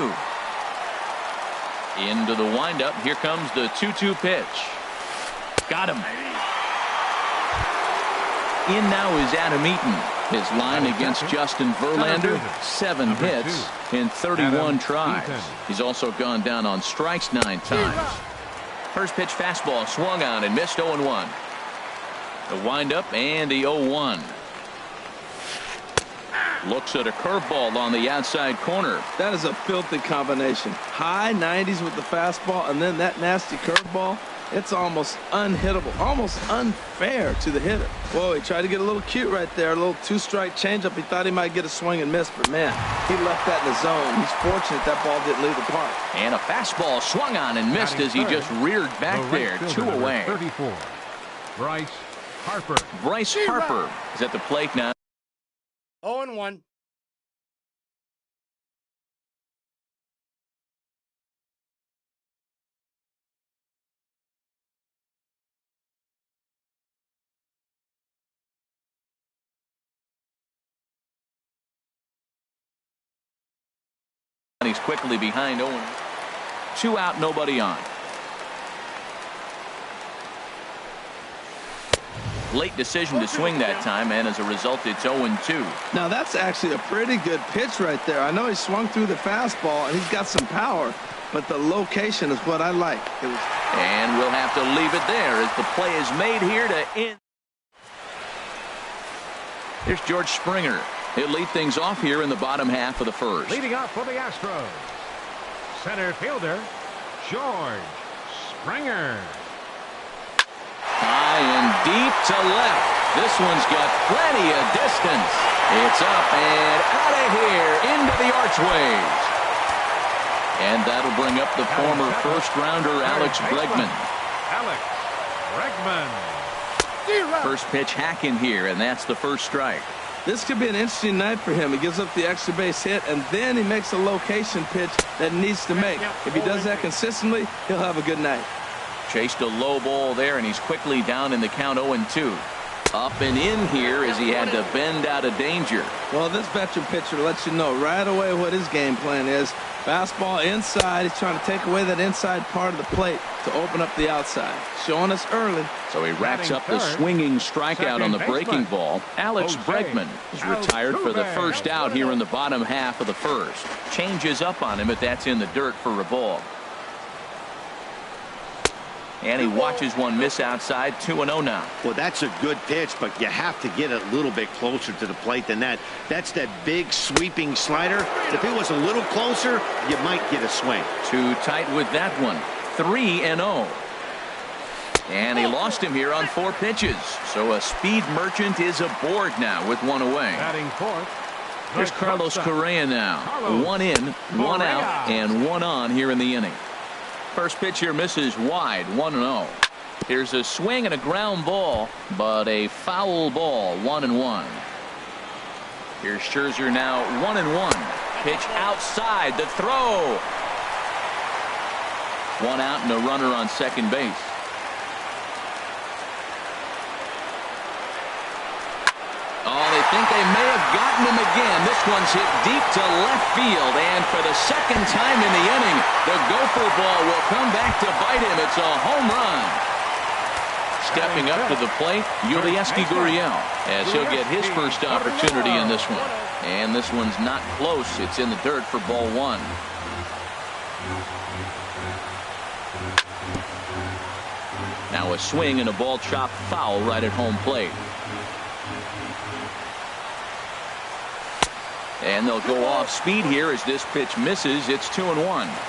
A: Into the windup. Here comes the 2-2 pitch. Got him. In now is Adam Eaton. His line against Justin Verlander, 7 hits in 31 tries. He's also gone down on strikes 9 times. First pitch fastball swung on and missed. 0-1. The windup and the 0-1. Looks at a curveball on the outside corner.
C: That is a filthy combination. High 90s with the fastball, and then that nasty curveball. It's almost unhittable, almost unfair to the hitter. Whoa, he tried to get a little cute right there. A little 2-strike changeup. He thought he might get a swing and miss, but man, he left that in the zone. He's fortunate that ball didn't leave the park.
A: And a fastball swung on and missed as he just reared back there. 2 away.
B: 34. Bryce Harper.
A: Bryce Harper is at the plate now.
E: 0-1.
A: He's quickly behind 0. 2 out, nobody on. Late decision to swing that time, and as a result, it's 0-2.
C: Now, that's actually a pretty good pitch right there. I know he swung through the fastball, and he's got some power, but the location is what I like.
A: And we'll have to leave it there as the play is made here to end. Here's George Springer. He'll lead things off here in the bottom half of the first.
B: Leading off for the Astros, center fielder George Springer.
A: High and deep to left. This one's got plenty of distance. It's up and out of here into the archways. And that'll bring up the former first-rounder Alex Bregman.
B: Alex Bregman.
A: First pitch hacking here, and that's the first strike.
C: This could be an interesting night for him. He gives up the extra base hit, and then he makes a location pitch that he needs to make. If he does that consistently, he'll have a good night.
A: Chased a low ball there, and he's quickly down in the count. 0-2. Up and in here as he had to bend out of danger.
C: Well, this veteran pitcher lets you know right away what his game plan is. Fastball inside. He's trying to take away that inside part of the plate to open up the outside. Showing us early.
A: So he racks up the swinging strikeout on the breaking ball. Alex Bregman is retired for the first out here in the bottom half of the first. Changes up on him, but that's in the dirt for a ball. And he watches one miss outside. 2-0 now.
D: Well, that's a good pitch, but you have to get a little bit closer to the plate than that. That's that big sweeping slider. If it was a little closer, you might get a swing.
A: Too tight with that one. 3-0. And he lost him here on 4 pitches. So a speed merchant is aboard now with 1 away.
B: Batting fourth.
A: Here's Carlos Correa now. 1 in, 1 out, and 1 on here in the inning. First pitch here misses wide. 1-0. Here's a swing and a ground ball, but a foul ball. 1-1. Here's Scherzer now. 1-1. Pitch outside. The throw. 1 out and a runner on second base. Oh, they think they may have gotten him again. This one's hit deep to left field, and for the second time in the inning, the gopher ball will come back to bite him. It's a home run. stepping up to the plate, Yulieski Gurriel, as he'll get his first opportunity in this one. And this one's not close. It's in the dirt for ball one. Now a swing and a ball chopped foul right at home plate. And they'll go off speed here as this pitch misses. It's 2-1.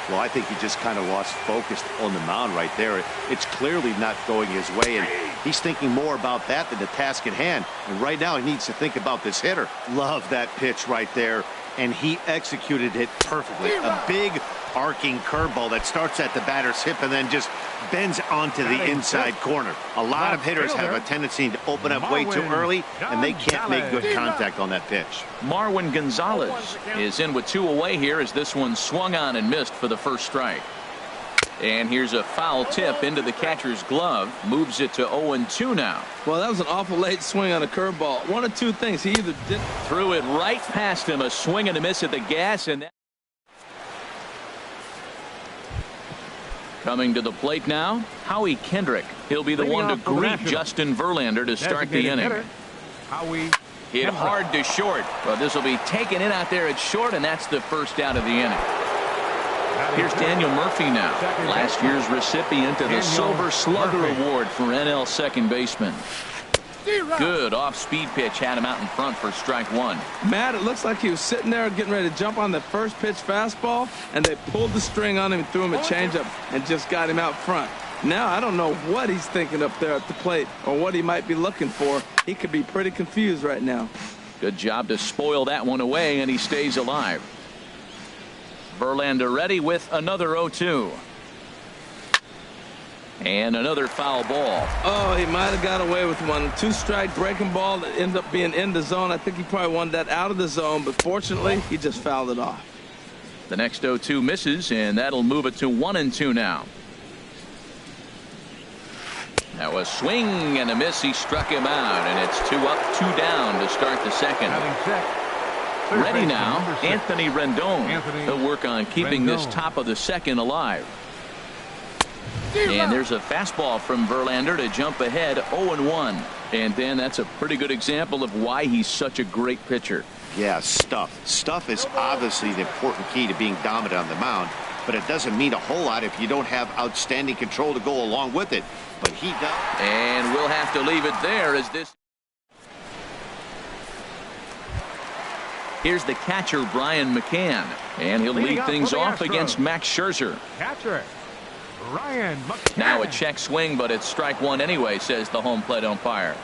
D: Well, I think he just kind of lost focus on the mound right there. It's clearly not going his way, and he's thinking more about that than the task at hand. And right now he needs to think about this hitter. Love that pitch right there, and he executed it perfectly. A big arcing curveball that starts at the batter's hip and then just bends onto the inside corner. A lot of hitters have a tendency to open up way too early, and they can't make good contact on that pitch.
A: Marwin Gonzalez is in with 2 away here as this one swung on and missed for the first strike. And here's a foul tip into the catcher's glove. Moves it to 0-2 now.
C: Well, that was an awful late swing on a curveball. One of two things. He either
A: threw it right past him, a swing and a miss at the gas, and that coming to the plate now, Howie Kendrick. He'll be the one to greet Justin Verlander to start the inning.
B: Howie
A: hit hard to short. Well, this will be taken in out there at short, and that's the first out of the inning. Here's Daniel Murphy now, last year's recipient of the Silver Slugger Award for NL second baseman. Good off-speed pitch had him out in front for strike one.
C: Matt, it looks like he was sitting there getting ready to jump on the first pitch fastball, and they pulled the string on him and threw him a changeup and just got him out front. Now I don't know what he's thinking up there at the plate or what he might be looking for. He could be pretty confused right now.
A: Good job to spoil that one away, and he stays alive. Verlander ready with another 0-2. And another foul ball.
C: Oh, he might have got away with one. 2-strike breaking ball that ended up being in the zone. I think he probably wanted that out of the zone, but fortunately, he just fouled it off.
A: The next 0-2 misses, and that'll move it to 1-2 now. Now a swing and a miss. He struck him out, and it's 2 up, 2 down to start the second. Ready now, Anthony Rendon. He'll work on keeping this top of the second alive. And there's a fastball from Verlander to jump ahead 0-1. And Dan, that's a pretty good example of why he's such a great pitcher.
D: Yeah, stuff. Stuff is obviously the important key to being dominant on the mound, but it doesn't mean a whole lot if you don't have outstanding control to go along with it. But he does.
A: And we'll have to leave it there as this. Here's the catcher, Brian McCann, and he'll lead things off against Max Scherzer.
B: Catcher Ryan McCann.
A: Now a check swing, but it's strike one anyway, says the home plate umpire.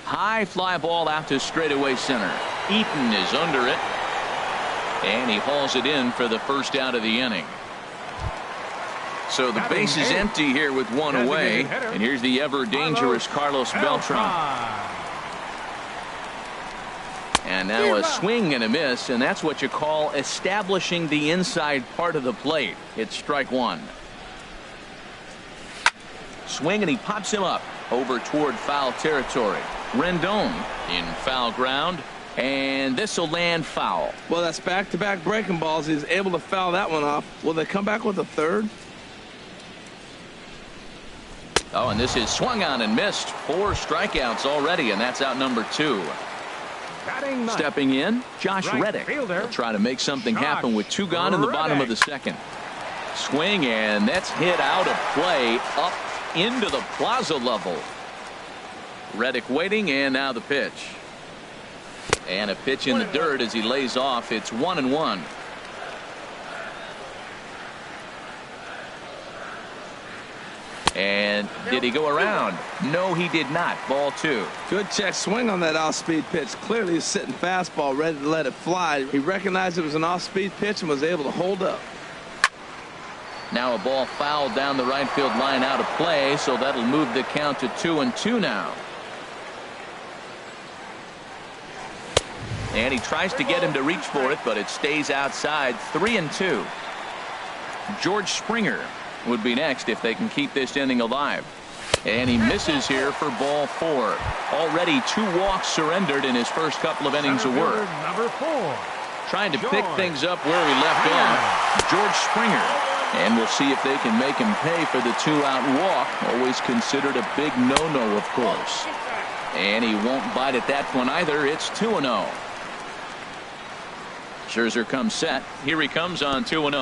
A: High fly ball out to straightaway center. Eaton is under it, and he hauls it in for the first out of the inning. So the base is empty here with 1 away, and here's the ever dangerous Carlos Beltran. And now a swing and a miss, and that's what you call establishing the inside part of the plate. It's strike one. Swing, and he pops him up over toward foul territory. Rendon in foul ground, and this will land foul.
C: Well, that's back-to-back breaking balls. He's able to foul that one off. Will they come back with a third?
A: Oh, and this is swung on and missed. 4 strikeouts already, and that's out number 2. Stepping in, Josh Reddick will try to make something happen with 2 gone in the bottom of the second. Swing, and that's hit out of play up into the plaza level. Reddick waiting, and now the pitch. And a pitch in the dirt as he lays off. It's 1-1. And did he go around? No, he did not. Ball 2.
C: Good check swing on that off-speed pitch. Clearly he's sitting fastball ready to let it fly. He recognized it was an off-speed pitch and was able to hold up.
A: Now a ball fouled down the right field line out of play, so that'll move the count to 2-2 now. And he tries to get him to reach for it, but it stays outside. 3-2. George Springer would be next if they can keep this inning alive. And he misses here for ball 4. Already 2 walks surrendered in his first couple of innings of work.
B: Number 4.
A: Trying to pick things up where he left off. George Springer. And we'll see if they can make him pay for the two-out walk. Always considered a big no-no, of course. And he won't bite at that one either. It's 2-0. Scherzer comes set. Here he comes on 2-0.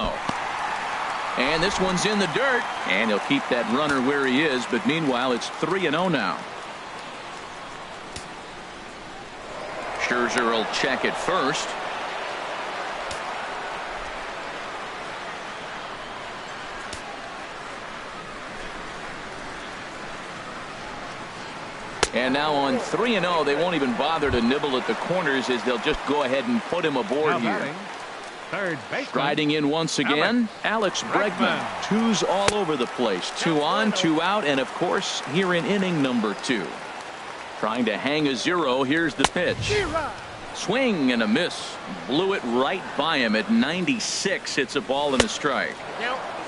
A: And this one's in the dirt. And he'll keep that runner where he is. But meanwhile, it's 3-0 now. Scherzer will check it first. And now on 3-0, they won't even bother to nibble at the corners as they'll just go ahead and put him aboard here.
B: Third baseman.
A: Striding in once again, Alex Bregman. Twos all over the place. 2 on, 2 out, and of course, here in inning number 2. Trying to hang a 0. Here's the pitch. Swing and a miss. Blew it right by him at 96. It's a ball and a strike.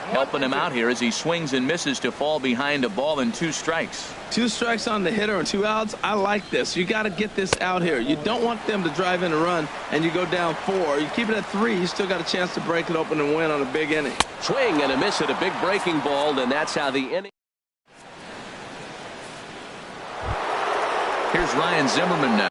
A: Helping him out here as he swings and misses to fall behind a ball and 2 strikes.
C: 2 strikes on the hitter and 2 outs. I like this. You got to get this out here. You don't want them to drive in a run and you go down 4. You keep it at 3. You still got a chance to break it open and win on a big inning.
A: Swing and a miss at a big breaking ball, and that's how the inning. Here's Ryan Zimmerman now.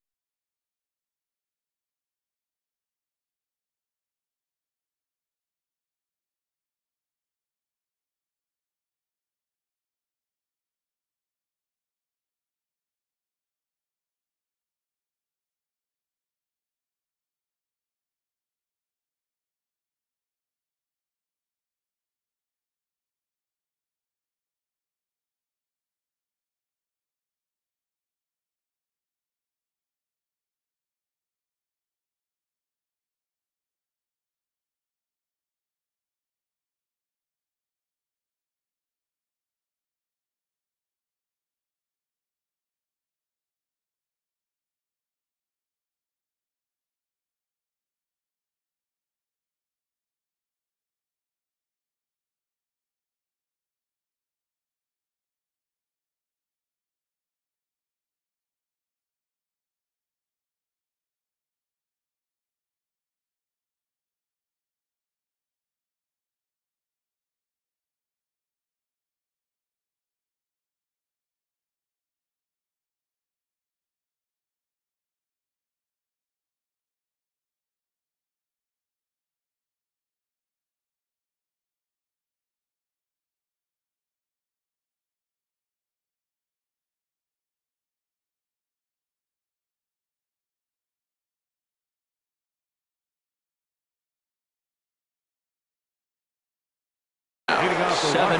B: Leading off the
A: 7-8.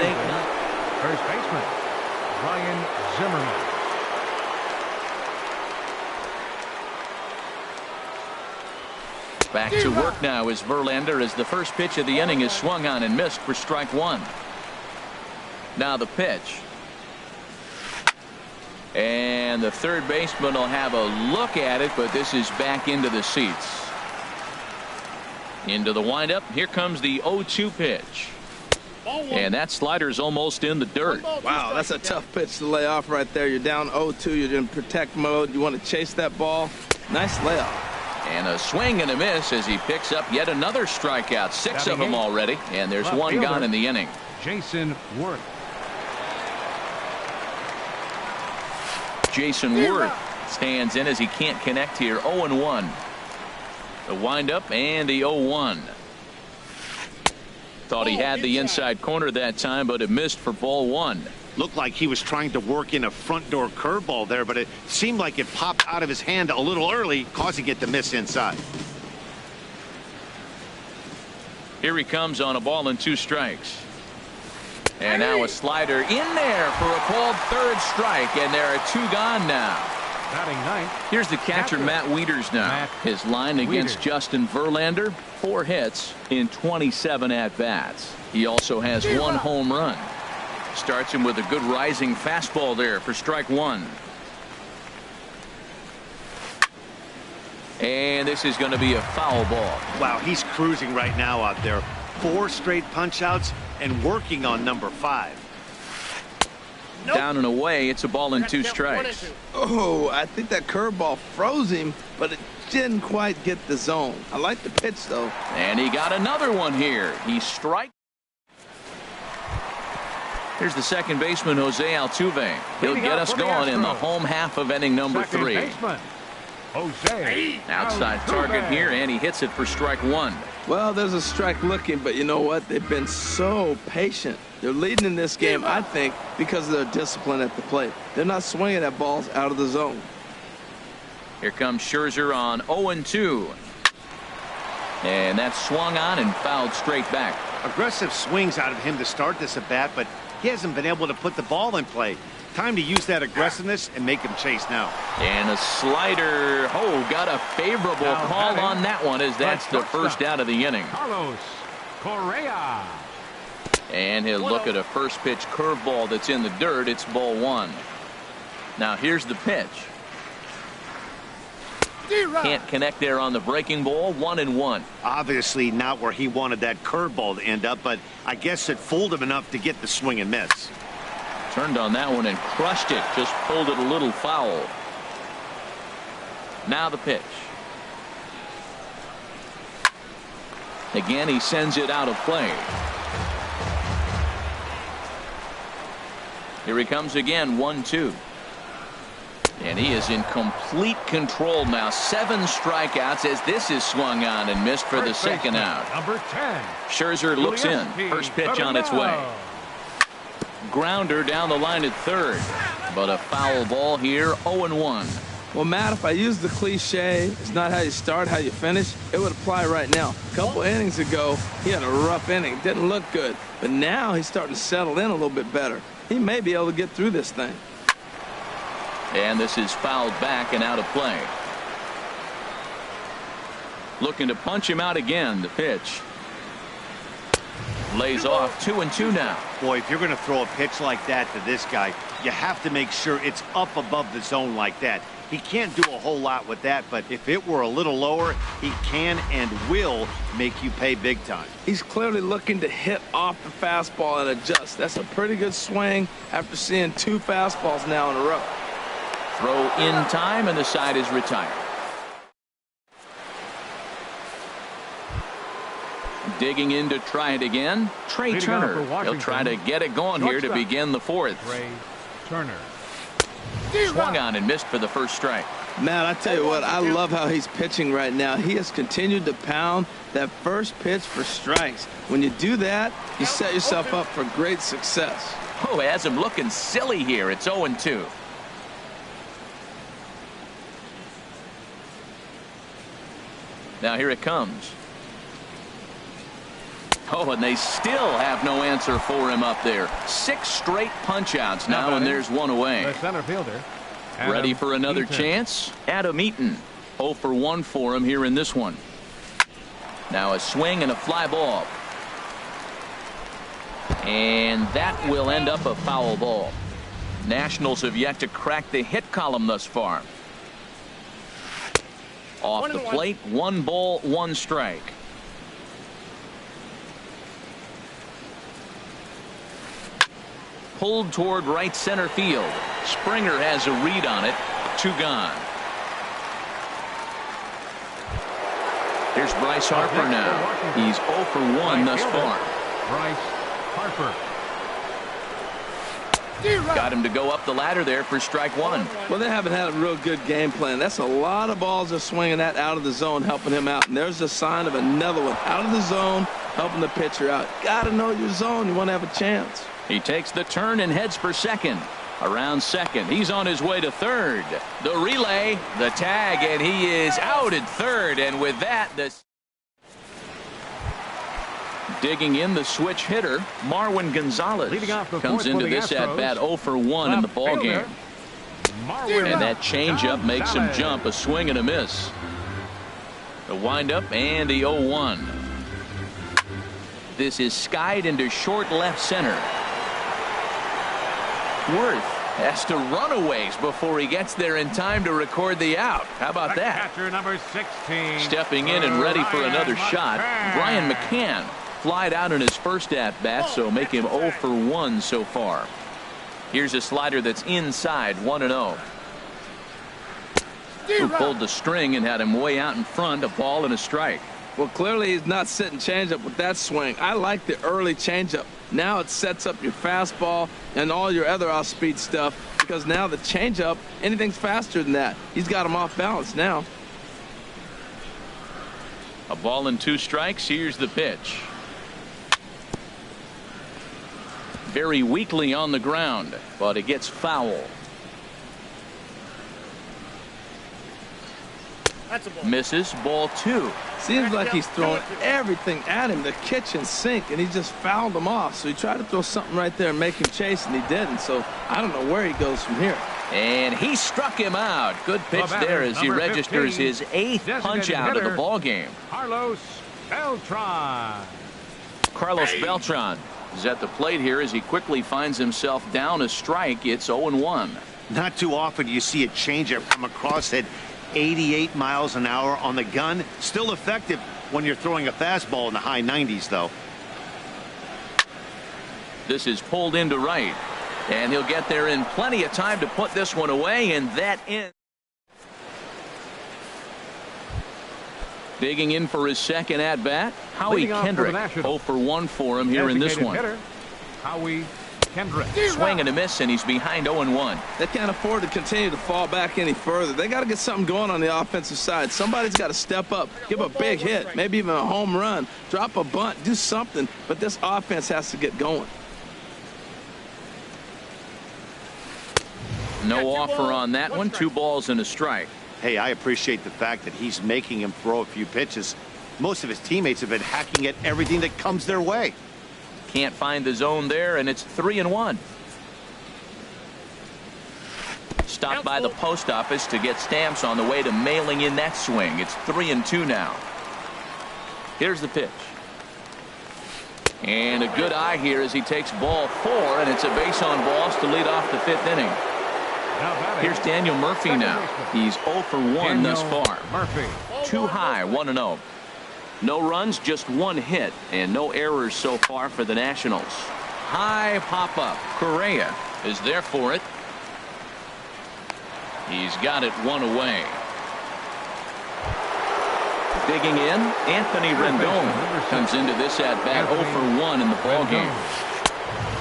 B: First baseman, Ryan Zimmerman.
A: Back to work now is Verlander as the first pitch of the inning is swung on and missed for strike 1. Now the pitch. And the third baseman will have a look at it, but this is back into the seats. Into the windup. Here comes the 0-2 pitch. And that slider's almost in the dirt.
C: Wow, that's a tough pitch to lay off right there. You're down 0-2. You're in protect mode. You want to chase that ball. Nice layoff.
A: And a swing and a miss as he picks up yet another strikeout. 6 of them already. And there's one gone in the inning.
B: Jason Worth.
A: Jason Worth stands in as he can't connect here. 0-1. The windup and the 0-1. Thought he had the inside corner that time, but it missed for ball 1.
D: Looked like he was trying to work in a front door curveball there, but it seemed like it popped out of his hand a little early, causing it to miss inside.
A: Here he comes on a ball and 2 strikes. And now a slider in there for a called third strike, and there are 2 gone now.
B: Batting ninth.
A: Here's the catcher, Matt Wieters now. His line against Justin Verlander, 4 hits in 27 at-bats. He also has 1 home run. Starts him with a good rising fastball there for strike 1. And this is going to be a foul ball.
D: Wow, he's cruising right now out there. 4 straight punch-outs and working on number 5.
E: Nope.
A: Down and away, it's a ball and 2 strikes.
C: Oh, I think that curveball froze him, but it didn't quite get the zone. I like the pitch, though.
A: And he got another one here. He strikes. Here's the second baseman, Jose Altuve. He'll get us going in the home half of inning number 3.
B: Jose
A: Outside target here, and he hits it for strike 1.
C: Well, there's a strike looking, but you know what? They've been so patient. They're leading in this game, I think, because of their discipline at the plate. They're not swinging at balls out of the zone.
A: Here comes Scherzer on 0-2. And that's swung on and fouled straight back.
D: Aggressive swings out of him to start this at bat, but he hasn't been able to put the ball in play. Time to use that aggressiveness and make him chase now.
A: And a slider. Oh, got a favorable call on that one, as that's the first out of the inning.
B: Carlos Correa.
A: And he'll look at a first pitch curveball that's in the dirt. It's ball 1. Now here's the pitch. Can't connect there on the breaking ball. 1-1.
D: Obviously not where he wanted that curveball to end up, but I guess it fooled him enough to get the swing and miss.
A: Turned on that one and crushed it. Just pulled it a little foul. Now the pitch. Again, he sends it out of play. Here he comes again. 1-2. And he is in complete control now. 7 strikeouts as this is swung on and missed for the second out.
B: Number 10.
A: Scherzer looks in. First pitch on its way. Grounder down the line at third. But a foul ball here. 0-1.
C: Well, Matt, if I use the cliche, it's not how you start, how you finish, it would apply right now. A couple innings ago, he had a rough inning. Didn't look good. But now he's starting to settle in a little bit better. He may be able to get through this thing.
A: And this is fouled back and out of play. Looking to punch him out again. The pitch. Lays off. 2-2 now.
D: Boy, if you're going to throw a pitch like that to this guy, you have to make sure it's up above the zone like that. He can't do a whole lot with that, but if it were a little lower, he can and will make you pay big time.
C: He's clearly looking to hit off the fastball and adjust. That's a pretty good swing after seeing 2 fastballs now in a row.
A: Throw in time, and the side is retired. Digging in to try it again. Trey Turner. He'll try to get it going here to begin the 4th.
B: Trey Turner.
A: Swung on and missed for the first strike.
C: Matt, I tell you what, I love how he's pitching right now. He has continued to pound that first pitch for strikes. When you do that, you set yourself up for great success.
A: Oh, has him looking silly here. It's 0-2. Now here it comes. Oh, and they still have no answer for him up there. 6 straight punch-outs now, and there's one away.
B: The center fielder.
A: Ready for another chance? Adam Eaton. 0 for 1 for him here in this one. Now a swing and a fly ball. And that will end up a foul ball. Nationals have yet to crack the hit column thus far. Off the plate, 1 ball, 1 strike. Pulled toward right center field. Springer has a read on it. 2 gone. Here's Bryce Harper now. He's 0 for 1 thus far.
B: Bryce Harper.
A: Got him to go up the ladder there for strike 1.
C: Well, they haven't had a real good game plan. That's a lot of balls they're swinging at out of the zone, helping him out. And there's a sign of another one out of the zone, helping the pitcher out. Got to know your zone. You want to have a chance.
A: He takes the turn and heads for second. Around second. He's on his way to third. The relay, the tag, and he is out at third. And with that, this digging in the switch hitter, Marwin Gonzalez comes into this at bat 0 for 1 in the ball game. And that changeup makes him jump. A swing and a miss. The windup and the 0-1. This is skied into short left center. Worth has to run a ways before he gets there in time to record the out. How about that?
B: Catcher number 16.
A: Stepping in and ready for another shot. Brian McCann flied out in his first at-bat, so make him 0 for 1 so far. Here's a slider that's inside, 1-0. Who pulled the string and had him way out in front, a ball and a strike.
C: Well, clearly he's not sitting changeup with that swing. I like the early changeup. Now it sets up your fastball and all your other off-speed stuff, because now the changeup, anything's faster than that. He's got him off balance now.
A: A ball and 2 strikes. Here's the pitch. Very weakly on the ground, but it gets foul.
E: That's a ball.
A: Misses. Ball 2.
C: Seems like he's throwing everything at him, the kitchen sink, and he just fouled him off. So he tried to throw something right there and make him chase, and he didn't. So I don't know where he goes from here.
A: And he struck him out. Good pitch there as he registers his 8th punch out of the ball game.
B: Carlos Beltran.
A: Carlos Beltran is at the plate here as he quickly finds himself down a strike. It's 0-1.
D: Not too often you see a changeup come across at 88 miles an hour on the gun. Still effective when you're throwing a fastball in the high 90s, though.
A: This is pulled into right, and he'll get there in plenty of time to put this one away, and that ends. Digging in for his second at bat, Howie Kendrick. 0 for 1 for him here in this one.
B: Hitter, Howie Kendrick.
A: Swing and a miss, and he's behind 0-1.
C: They can't afford to continue to fall back any further. They got to get something going on the offensive side. Somebody's got to step up, give a big hit, maybe even a home run, drop a bunt, do something. But this offense has to get going.
A: No offer on that one. 2 balls and a strike.
D: Hey, I appreciate the fact that he's making him throw a few pitches. Most of his teammates have been hacking at everything that comes their way.
A: Can't find the zone there, and it's 3-1. Stopped by the post office to get stamps on the way to mailing in that swing. It's 3-2 now. Here's the pitch. And a good eye here as he takes ball 4, and it's a base on balls to lead off the 5th inning. Here's Daniel Murphy now. He's 0 for 1 thus far.
B: Murphy.
A: Too high, 1-0. No runs, just 1 hit, and no errors so far for the Nationals. High pop-up. Correa is there for it. He's got it 1 away. Digging in, Anthony Rendon comes into this at-bat 0 for 1 in the ballgame.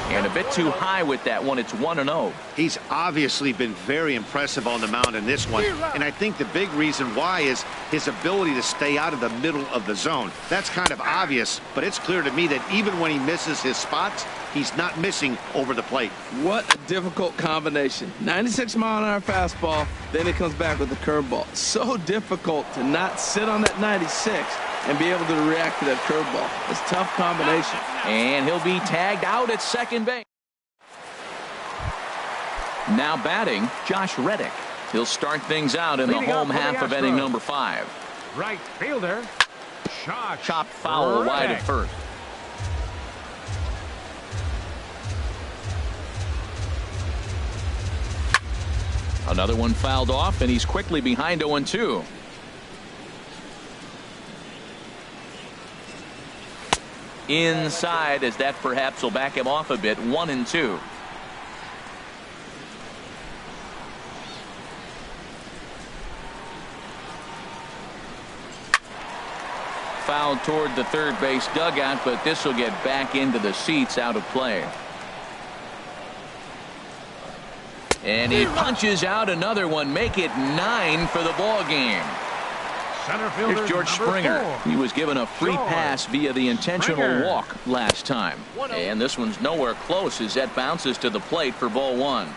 A: And a bit too high with that one. It's 1-0.
D: He's obviously been very impressive on the mound in this one, and I think the big reason why is his ability to stay out of the middle of the zone. That's kind of obvious, but it's clear to me that even when he misses his spots, he's not missing over the plate.
C: What a difficult combination. 96-mile-an-hour fastball, then he comes back with the curveball. So difficult to not sit on that 96 and be able to react to that curveball. It's a tough combination.
A: And he'll be tagged out at second base. Now batting, Josh Reddick. He'll start things out in the home half of inning number 5.
B: Right fielder,
A: Chopped foul wide at first. Another one fouled off, and he's quickly behind 0-2. Inside, as that perhaps will back him off a bit. 1-2. Fouled toward the third base dugout, but this will get back into the seats, out of play. And he punches out another one. Make it 9 for the ball game. Here's George Springer. He was given a free pass via the intentional walk last time. And this one's nowhere close as that bounces to the plate for ball 1.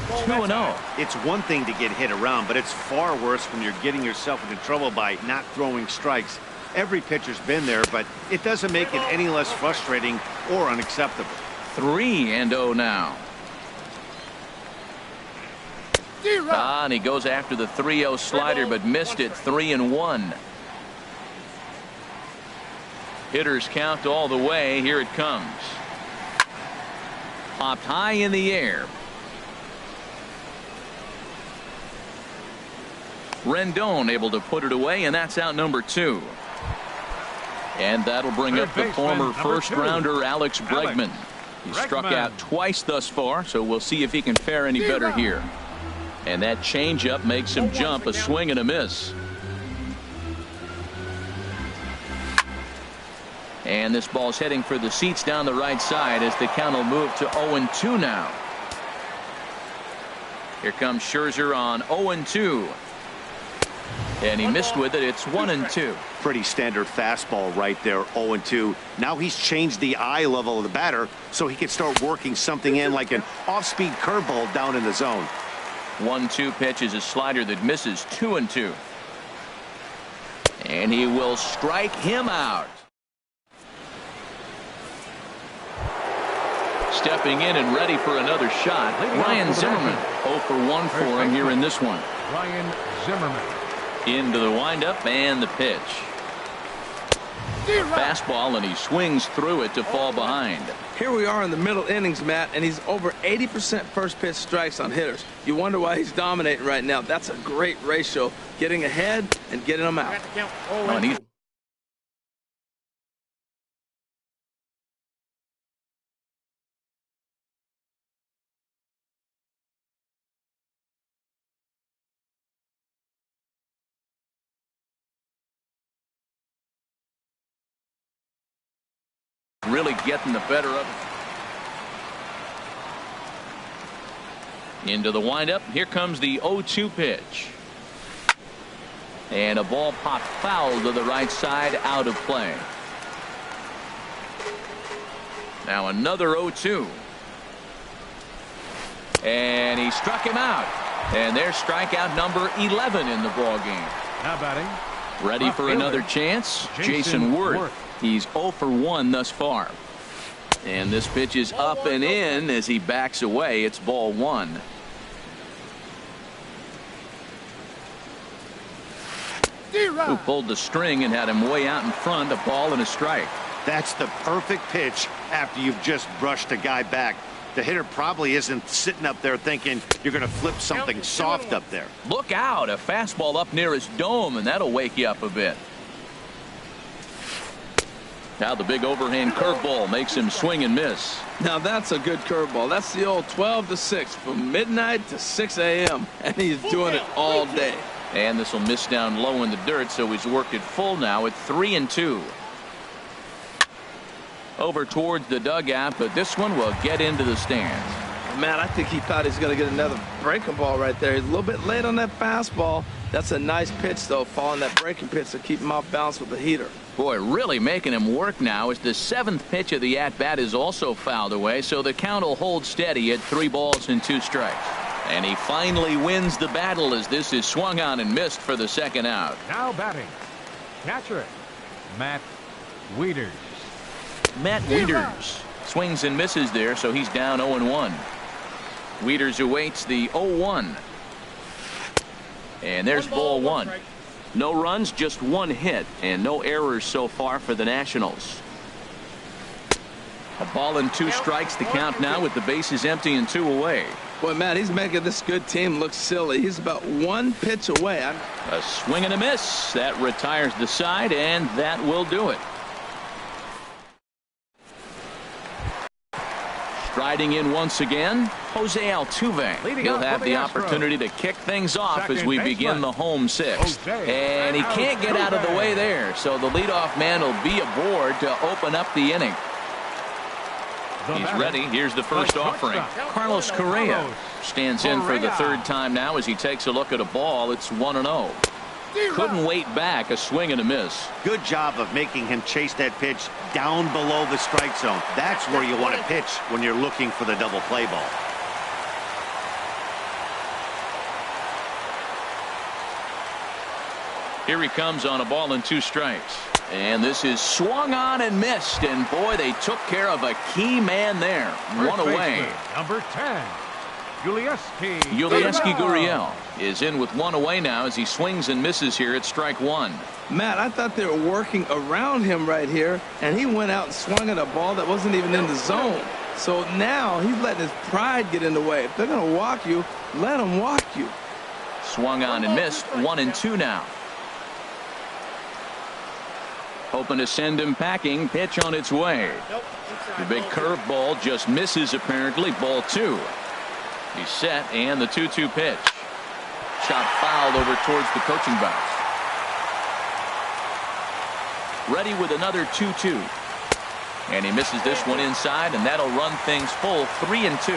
A: 2-0.
D: It's one thing to get hit around, but it's far worse when you're getting yourself into trouble by not throwing strikes. Every pitcher's been there, but it doesn't make it any less frustrating or unacceptable.
A: 3-0 now. And he goes after the 3-0 slider, but missed it. 3-1. Hitters count all the way. Here it comes. Popped high in the air. Rendon able to put it away, and that's out number 2. And that'll bring up the former first-rounder Alex Bregman. He struck out twice thus far, so we'll see if he can fare any better here. And that changeup makes him jump. A swing and a miss. And this ball's heading for the seats down the right side as the count will move to 0-2 now. Here comes Scherzer on 0-2. And he missed with it. It's 1-2.
D: Pretty standard fastball right there, 0-2. Now he's changed the eye level of the batter so he can start working something in like an off-speed curveball down in the zone.
A: 1-2 pitch is a slider that misses. 2-2. And he will strike him out. Stepping in and ready for another shot, Ryan Zimmerman. 0 for 1 for him here in this one.
B: Ryan Zimmerman.
A: Into the windup and the pitch. Fastball, and he swings through it to fall behind.
C: Here we are in the middle innings, Matt, and he's over 80% first pitch strikes on hitters. You wonder why he's dominating right now. That's a great ratio, getting ahead and getting them out.
A: And he's really getting the better of it. Into the windup. Here comes the 0-2 pitch. And a ball popped foul to the right side, out of play. Now another 0-2. And he struck him out. And there's strikeout number 11 in the ball game.
B: Now batting.
A: Ready for another chance? Jason Worth. He's 0 for 1 thus far. And this pitch is up and in as he backs away. It's ball 1. Who pulled the string and had him way out in front, a ball and a strike.
D: That's the perfect pitch after you've just brushed a guy back. The hitter probably isn't sitting up there thinking you're going to flip something soft up there.
A: Look out, a fastball up near his dome, and that'll wake you up a bit. Now the big overhand curveball makes him swing and miss.
C: Now that's a good curveball. That's the old 12 to 6 from midnight to 6 a.m. and he's doing it all day.
A: And this will miss down low in the dirt, so he's worked it full now at 3-2. Over towards the dugout, but this one will get into the stands.
C: Man, I think he thought he was going to get another breaking ball right there. He's a little bit late on that fastball. That's a nice pitch, though, following that breaking pitch to keep him off balance with the heater.
A: Boy, really making him work now as the 7th pitch of the at-bat is also fouled away, so the count will hold steady at 3 balls and 2 strikes. And he finally wins the battle as this is swung on and missed for the 2nd out.
B: Now batting. Catcher, Matt Wieters.
A: Matt Wieters swings and misses there, so he's down 0-1. Wieters awaits the 0-1. And there's ball 1. No runs, just 1 hit, and no errors so far for the Nationals. A ball and 2 strikes the count now with the bases empty and 2 away.
C: Boy, Matt, he's making this good team look silly. He's about 1 pitch away.
A: A swing and a miss. That retires the side, and that will do it. Striding in once again, Jose Altuve. He'll have the opportunity to kick things off as we begin the home 6th. And he can't get out of the way there, so the leadoff man will be aboard to open up the inning. He's ready. Here's the first offering. Carlos Correa stands in for the 3rd time now as he takes a look at a ball. It's 1-0. Couldn't wait back. A swing and a miss.
D: Good job of making him chase that pitch down below the strike zone. That's where you want to pitch when you're looking for the double play ball.
A: Here he comes on a ball and 2 strikes. And this is swung on and missed. And boy, they took care of a key man there. 1 away.
B: Number 10.
A: Yulieski Gurriel is in with 1 away now as he swings and misses here at strike 1.
C: Matt, I thought they were working around him right here, and he went out and swung at a ball that wasn't even in the zone. So now he's letting his pride get in the way. If they're going to walk you, let them walk you.
A: Swung on and missed. 1-2 now. Hoping to send him packing. Pitch on its way. The big curveball just misses apparently. Ball 2. He's set, and the 2-2 pitch. Shot fouled over towards the coaching box. Ready with another 2-2. And he misses this one inside, and that'll run things full 3-2.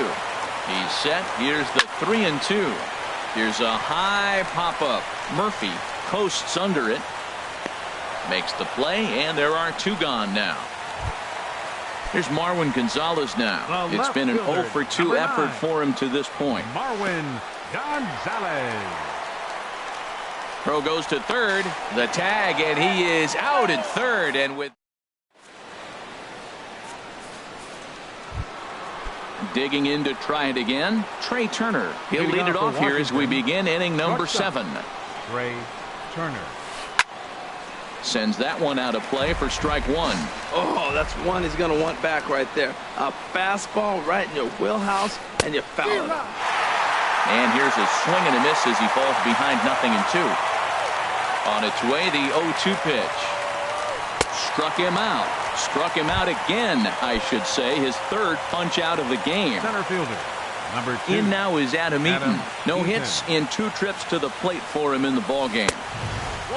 A: He's set. Here's the 3-2. Here's a high pop-up. Murphy coasts under it. Makes the play, and there are 2 gone now. Here's Marwin Gonzalez now. It's been an 0 for 2 effort for him to this point.
B: Marwin Gonzalez.
A: Throw goes to third. The tag, and he is out at third. And with digging in to try it again, Trey Turner. He'll lead it off here as we begin inning number 7.
B: Trey Turner.
A: Sends that one out of play for strike 1.
C: Oh, that's one he's going to want back right there. A fastball right in your wheelhouse, and you foul it.
A: And here's a swing and a miss as he falls behind 0-2. On its way, the 0-2 pitch. Struck him out. Struck him out again, I should say. His 3rd punch out of the game.
B: Center fielder, number 2.
A: In now is Adam Eaton. No
B: Eaton.
A: hits in 2 trips to the plate for him in the ball game.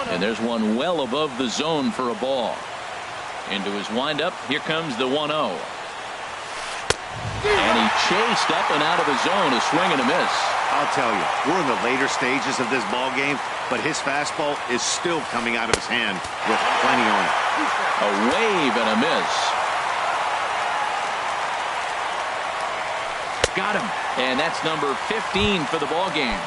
A: And there's one well above the zone for a ball. Into his windup. Here comes the 1-0. And he chased up and out of the zone. A swing and a miss.
D: I'll tell you, we're in the later stages of this ball game, but his fastball is still coming out of his hand with plenty on it.
A: A wave and a miss. Got him. And that's number 15 for the ball game.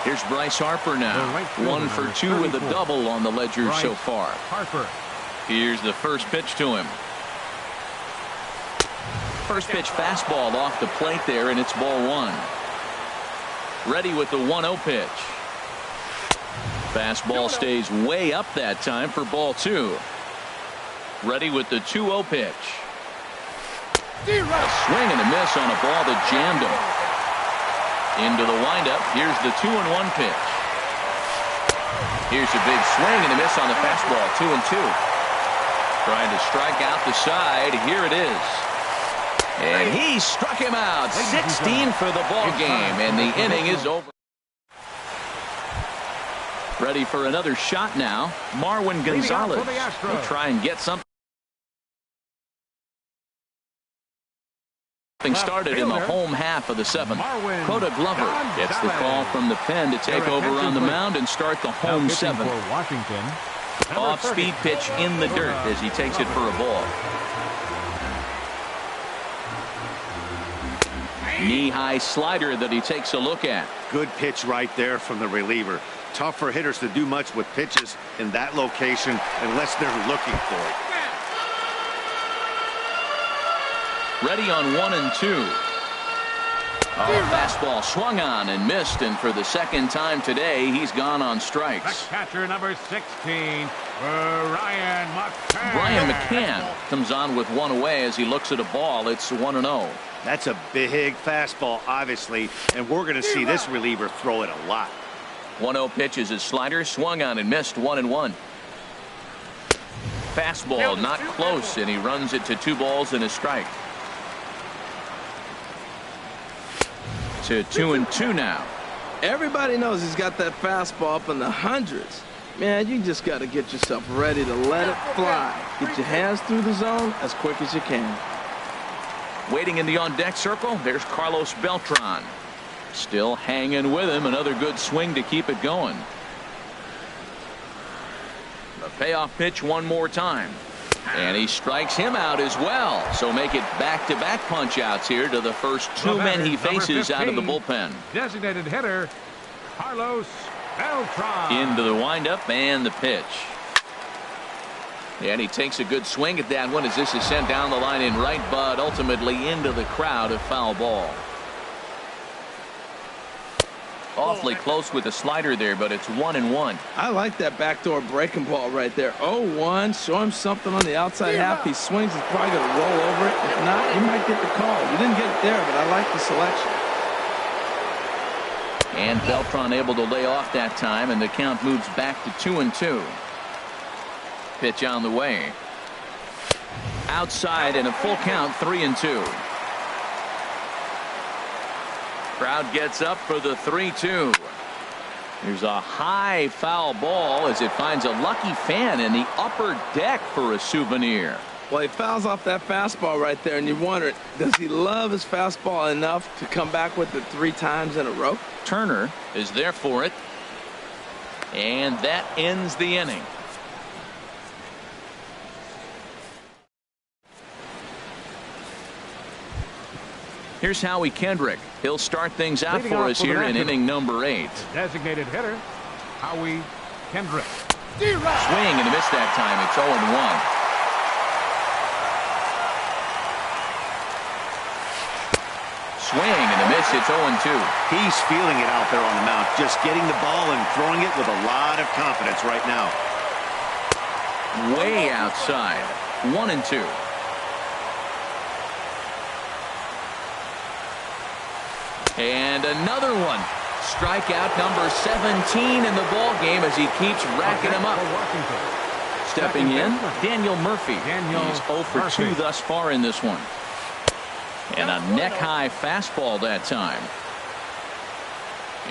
A: Here's Bryce Harper now. 1 for 2 with a double on the ledger so far.
B: Harper.
A: Here's the first pitch to him. First pitch fastball off the plate there, and it's ball 1. Ready with the 1-0 pitch. Fastball stays way up that time for ball 2. Ready with the 2-0 pitch. A swing and a miss on a ball that jammed him. Into the windup. Here's the 2-1 pitch. Here's a big swing and a miss on the fastball. 2-2. Trying to strike out the side. Here it is. And he struck him out. 16 for the ball game, and the inning is over. Ready for another shot now. Marwin Gonzalez will try and get something started in the home half of the 7th. Coda Glover gets the call from the pen to take over on the mound and start the home 7th. Off-speed pitch in the dirt as he takes it for a ball. Knee-high slider that he takes a look at.
D: Good pitch right there from the reliever. Tough for hitters to do much with pitches in that location unless they're looking for it.
A: Ready on 1 and 2. Fastball swung on and missed, and for the 2nd time today, he's gone on strikes.
B: Catcher number 16, Brian McCann.
A: Brian McCann comes on with 1 away as he looks at a ball. It's 1-0.
D: That's a big fastball, obviously, and we're going to see this reliever throw it a lot.
A: 1-0 pitch is his slider, swung on and missed. 1-1. Fastball not close, and he runs it to 2 balls and a strike. To 2-2 now.
C: Everybody knows he's got that fastball up in the hundreds. Man, you just got to get yourself ready to let it fly. Get your hands through the zone as quick as you can.
A: Waiting in the on-deck circle, there's Carlos Beltran. Still hanging with him. Another good swing to keep it going. The payoff pitch one more time. And he strikes him out as well. So make it back-to-back punch-outs here to the first 2 men he faces out of the bullpen.
B: Designated hitter, Carlos Beltran.
A: Into the windup and the pitch. And he takes a good swing at that one as this is sent down the line in right, but ultimately into the crowd, a foul ball. Awfully close with the slider there, but it's 1-1.
C: I like that backdoor breaking ball right there. 0-1. Show him something on the outside half. He swings. He's probably going to roll over it. If not, he might get the call. You didn't get it there, but I like the selection.
A: And Beltran able to lay off that time, and the count moves back to 2-2. Pitch on the way. Outside and a full count, 3-2. Crowd gets up for the 3-2. There's a high foul ball as it finds a lucky fan in the upper deck for a souvenir.
C: Well, he fouls off that fastball right there, and you wonder, does he love his fastball enough to come back with it 3 times in a row?
A: Turner is there for it. And that ends the inning. Here's Howie Kendrick. He'll start things out for us here in inning number 8.
B: Designated hitter, Howie Kendrick.
A: Swing and a miss that time. It's 0-1. Swing and a miss. It's 0-2.
D: He's feeling it out there on the mound, just getting the ball and throwing it with a lot of confidence right now.
A: Way outside. 1-2. And another one. Strikeout number 17 in the ball game as he keeps racking them up. Stepping in, Daniel Murphy. He's 0 for 2 thus far in this one. And a neck-high fastball that time.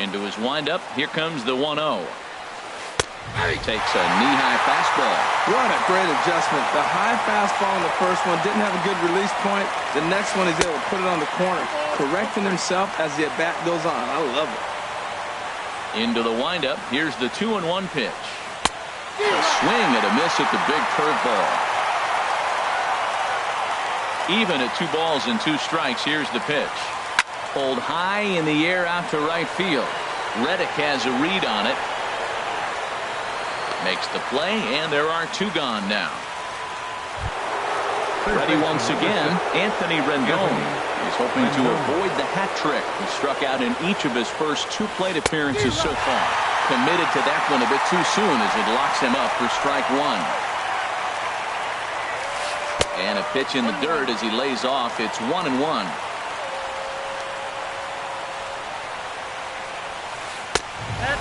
A: Into his windup. Here comes the 1-0. Takes a knee-high fastball.
C: What a great adjustment. The high fastball in the first one didn't have a good release point. The next one he's able to put it on the corner, correcting himself as the at-bat goes on. I love it.
A: Into the windup. Here's the 2-1 pitch. A swing and a miss at the big curveball. Even at 2 balls and 2 strikes. Here's the pitch. Pulled high in the air out to right field. Reddick has a read on it. Makes the play, and there are 2 gone now. Ready once again, Anthony Rendon. He's hoping to avoid the hat trick. He struck out in each of his first 2 plate appearances so far. Committed to that one a bit too soon as it locks him up for strike 1. And a pitch in the dirt as he lays off. It's 1-1.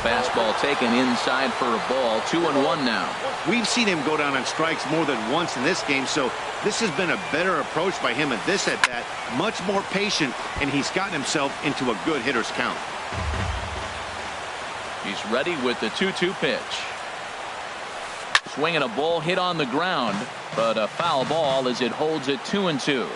A: Fastball taken inside for a ball. 2-1 now.
D: We've seen him go down on strikes more than once in this game, so this has been a better approach by him at this at-bat. Much more patient, and he's gotten himself into a good hitter's count.
A: He's ready with the 2-2 pitch. Swinging a ball hit on the ground, but a foul ball as it holds it 2-2.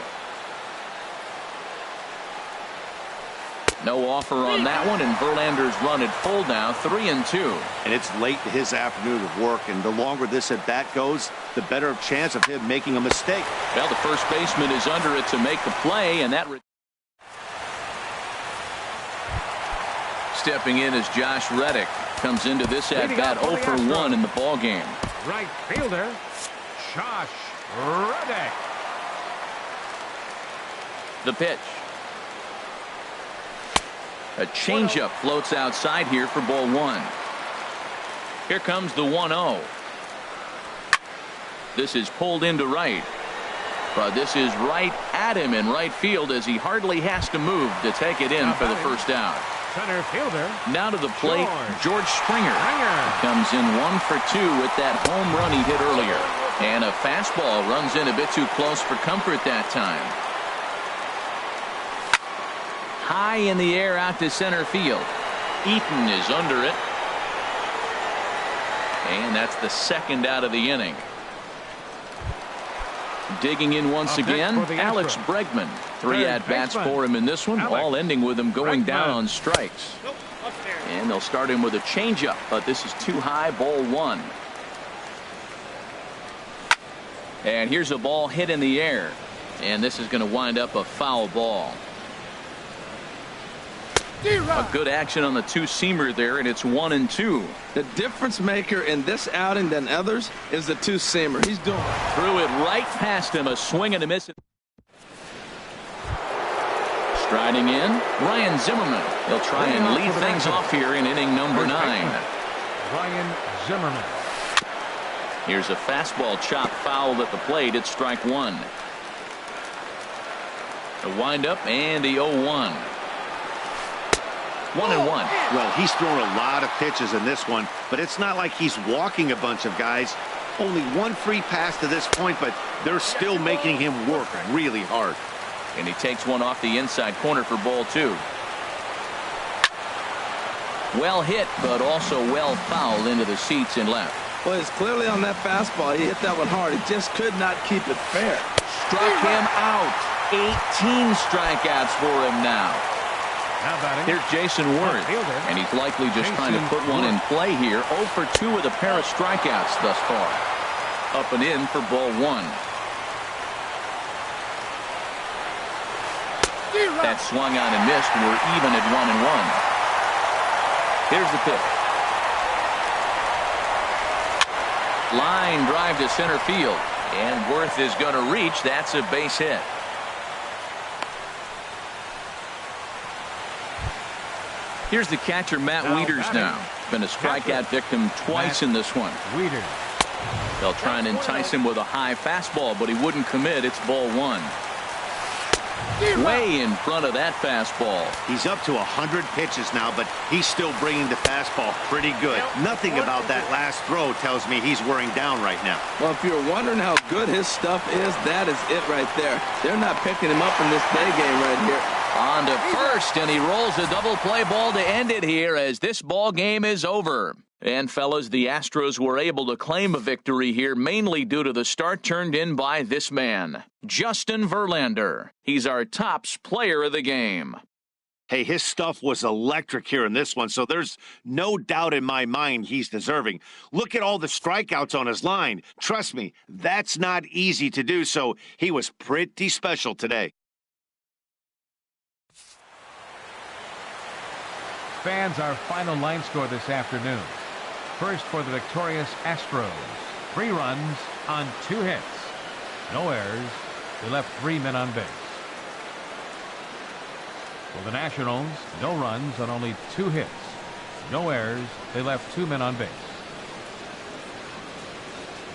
A: No offer on that one, and Verlander's run at full now, 3-2.
D: And it's late in his afternoon of work, and the longer this at bat goes, the better chance of him making a mistake.
A: Well, the first baseman is under it to make the play, and that. Stepping in is Josh Reddick. Comes into this at bat 0 for 1 in the ball game.
B: Right fielder, Josh Reddick.
A: The pitch. A changeup floats outside here for ball 1. Here comes the 1-0. This is pulled into right. But this is right at him in right field as he hardly has to move to take it in for the first out.
B: Center fielder.
A: Now to the plate, George Springer. Comes in 1 for 2 with that home run he hit earlier. And a fastball runs in a bit too close for comfort that time. High in the air out to center field. Eaton is under it. And that's the second out of the inning. Digging in once again, Alex Bregman. 3 at-bats for him in this one, all ending with him going down on strikes. And they'll start him with a changeup, but this is too high, ball 1. And here's a ball hit in the air. And this is going to wind up a foul ball. A good action on the 2-seamer there, and it's 1-2.
C: The difference maker in this outing than others is the 2-seamer. He's doing it.
A: Threw it right past him, a swing and a miss. Striding in, Ryan Zimmerman. He'll try and lead things off here in inning number 9.
B: Ryan Zimmerman.
A: Here's a fastball chop fouled at the plate. It's strike 1. The windup and the 0-1. 1-1.
D: Well, he's thrown a lot of pitches in this one, but it's not like he's walking a bunch of guys. Only 1 free pass to this point, but they're still making him work really hard.
A: And he takes one off the inside corner for ball 2. Well hit, but also well fouled into the seats in left.
C: Well, it's clearly on that fastball. He hit that one hard. He just could not keep it fair.
A: Struck him out. 18 strikeouts for him now.
B: Now batting.
A: Here's Jason Worth, and he's likely just trying to put one in play here. 0 for 2 with a pair of strikeouts thus far. Up and in for ball 1. That swung on and missed. We're even at 1-1. Here's the pitch. Line drive to center field, and Worth is going to reach. That's a base hit. Here's the catcher, Matt Wieters now. Been a strikeout victim twice in this one.
B: Wieters.
A: They'll try and entice him with a high fastball, but he wouldn't commit. It's ball 1. Way in front of that fastball.
D: He's up to 100 pitches now, but he's still bringing the fastball pretty good. Nothing about that last throw tells me he's wearing down right now.
C: Well, if you're wondering how good his stuff is, that is it right there. They're not picking him up in this day game right here.
A: On to first, and he rolls a double play ball to end it here as this ball game is over. And, fellas, the Astros were able to claim a victory here mainly due to the start turned in by this man, Justin Verlander. He's our tops player of the game.
D: Hey, his stuff was electric here in this one, so there's no doubt in my mind he's deserving. Look at all the strikeouts on his line. Trust me, that's not easy to do, so he was pretty special today.
B: Fans, our final line score this afternoon. First for the victorious Astros. 3 runs on 2 hits. No errors. They left 3 men on base. For the Nationals, no runs on only 2 hits. No errors. They left 2 men on base.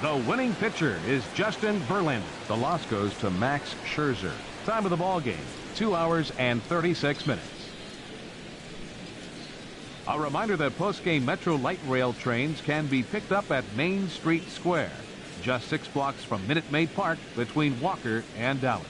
B: The winning pitcher is Justin Verlander. The loss goes to Max Scherzer. Time of the ball game, 2 hours and 36 minutes. A reminder that post-game Metro Light Rail trains can be picked up at Main Street Square, just 6 blocks from Minute Maid Park between Walker and Dallas.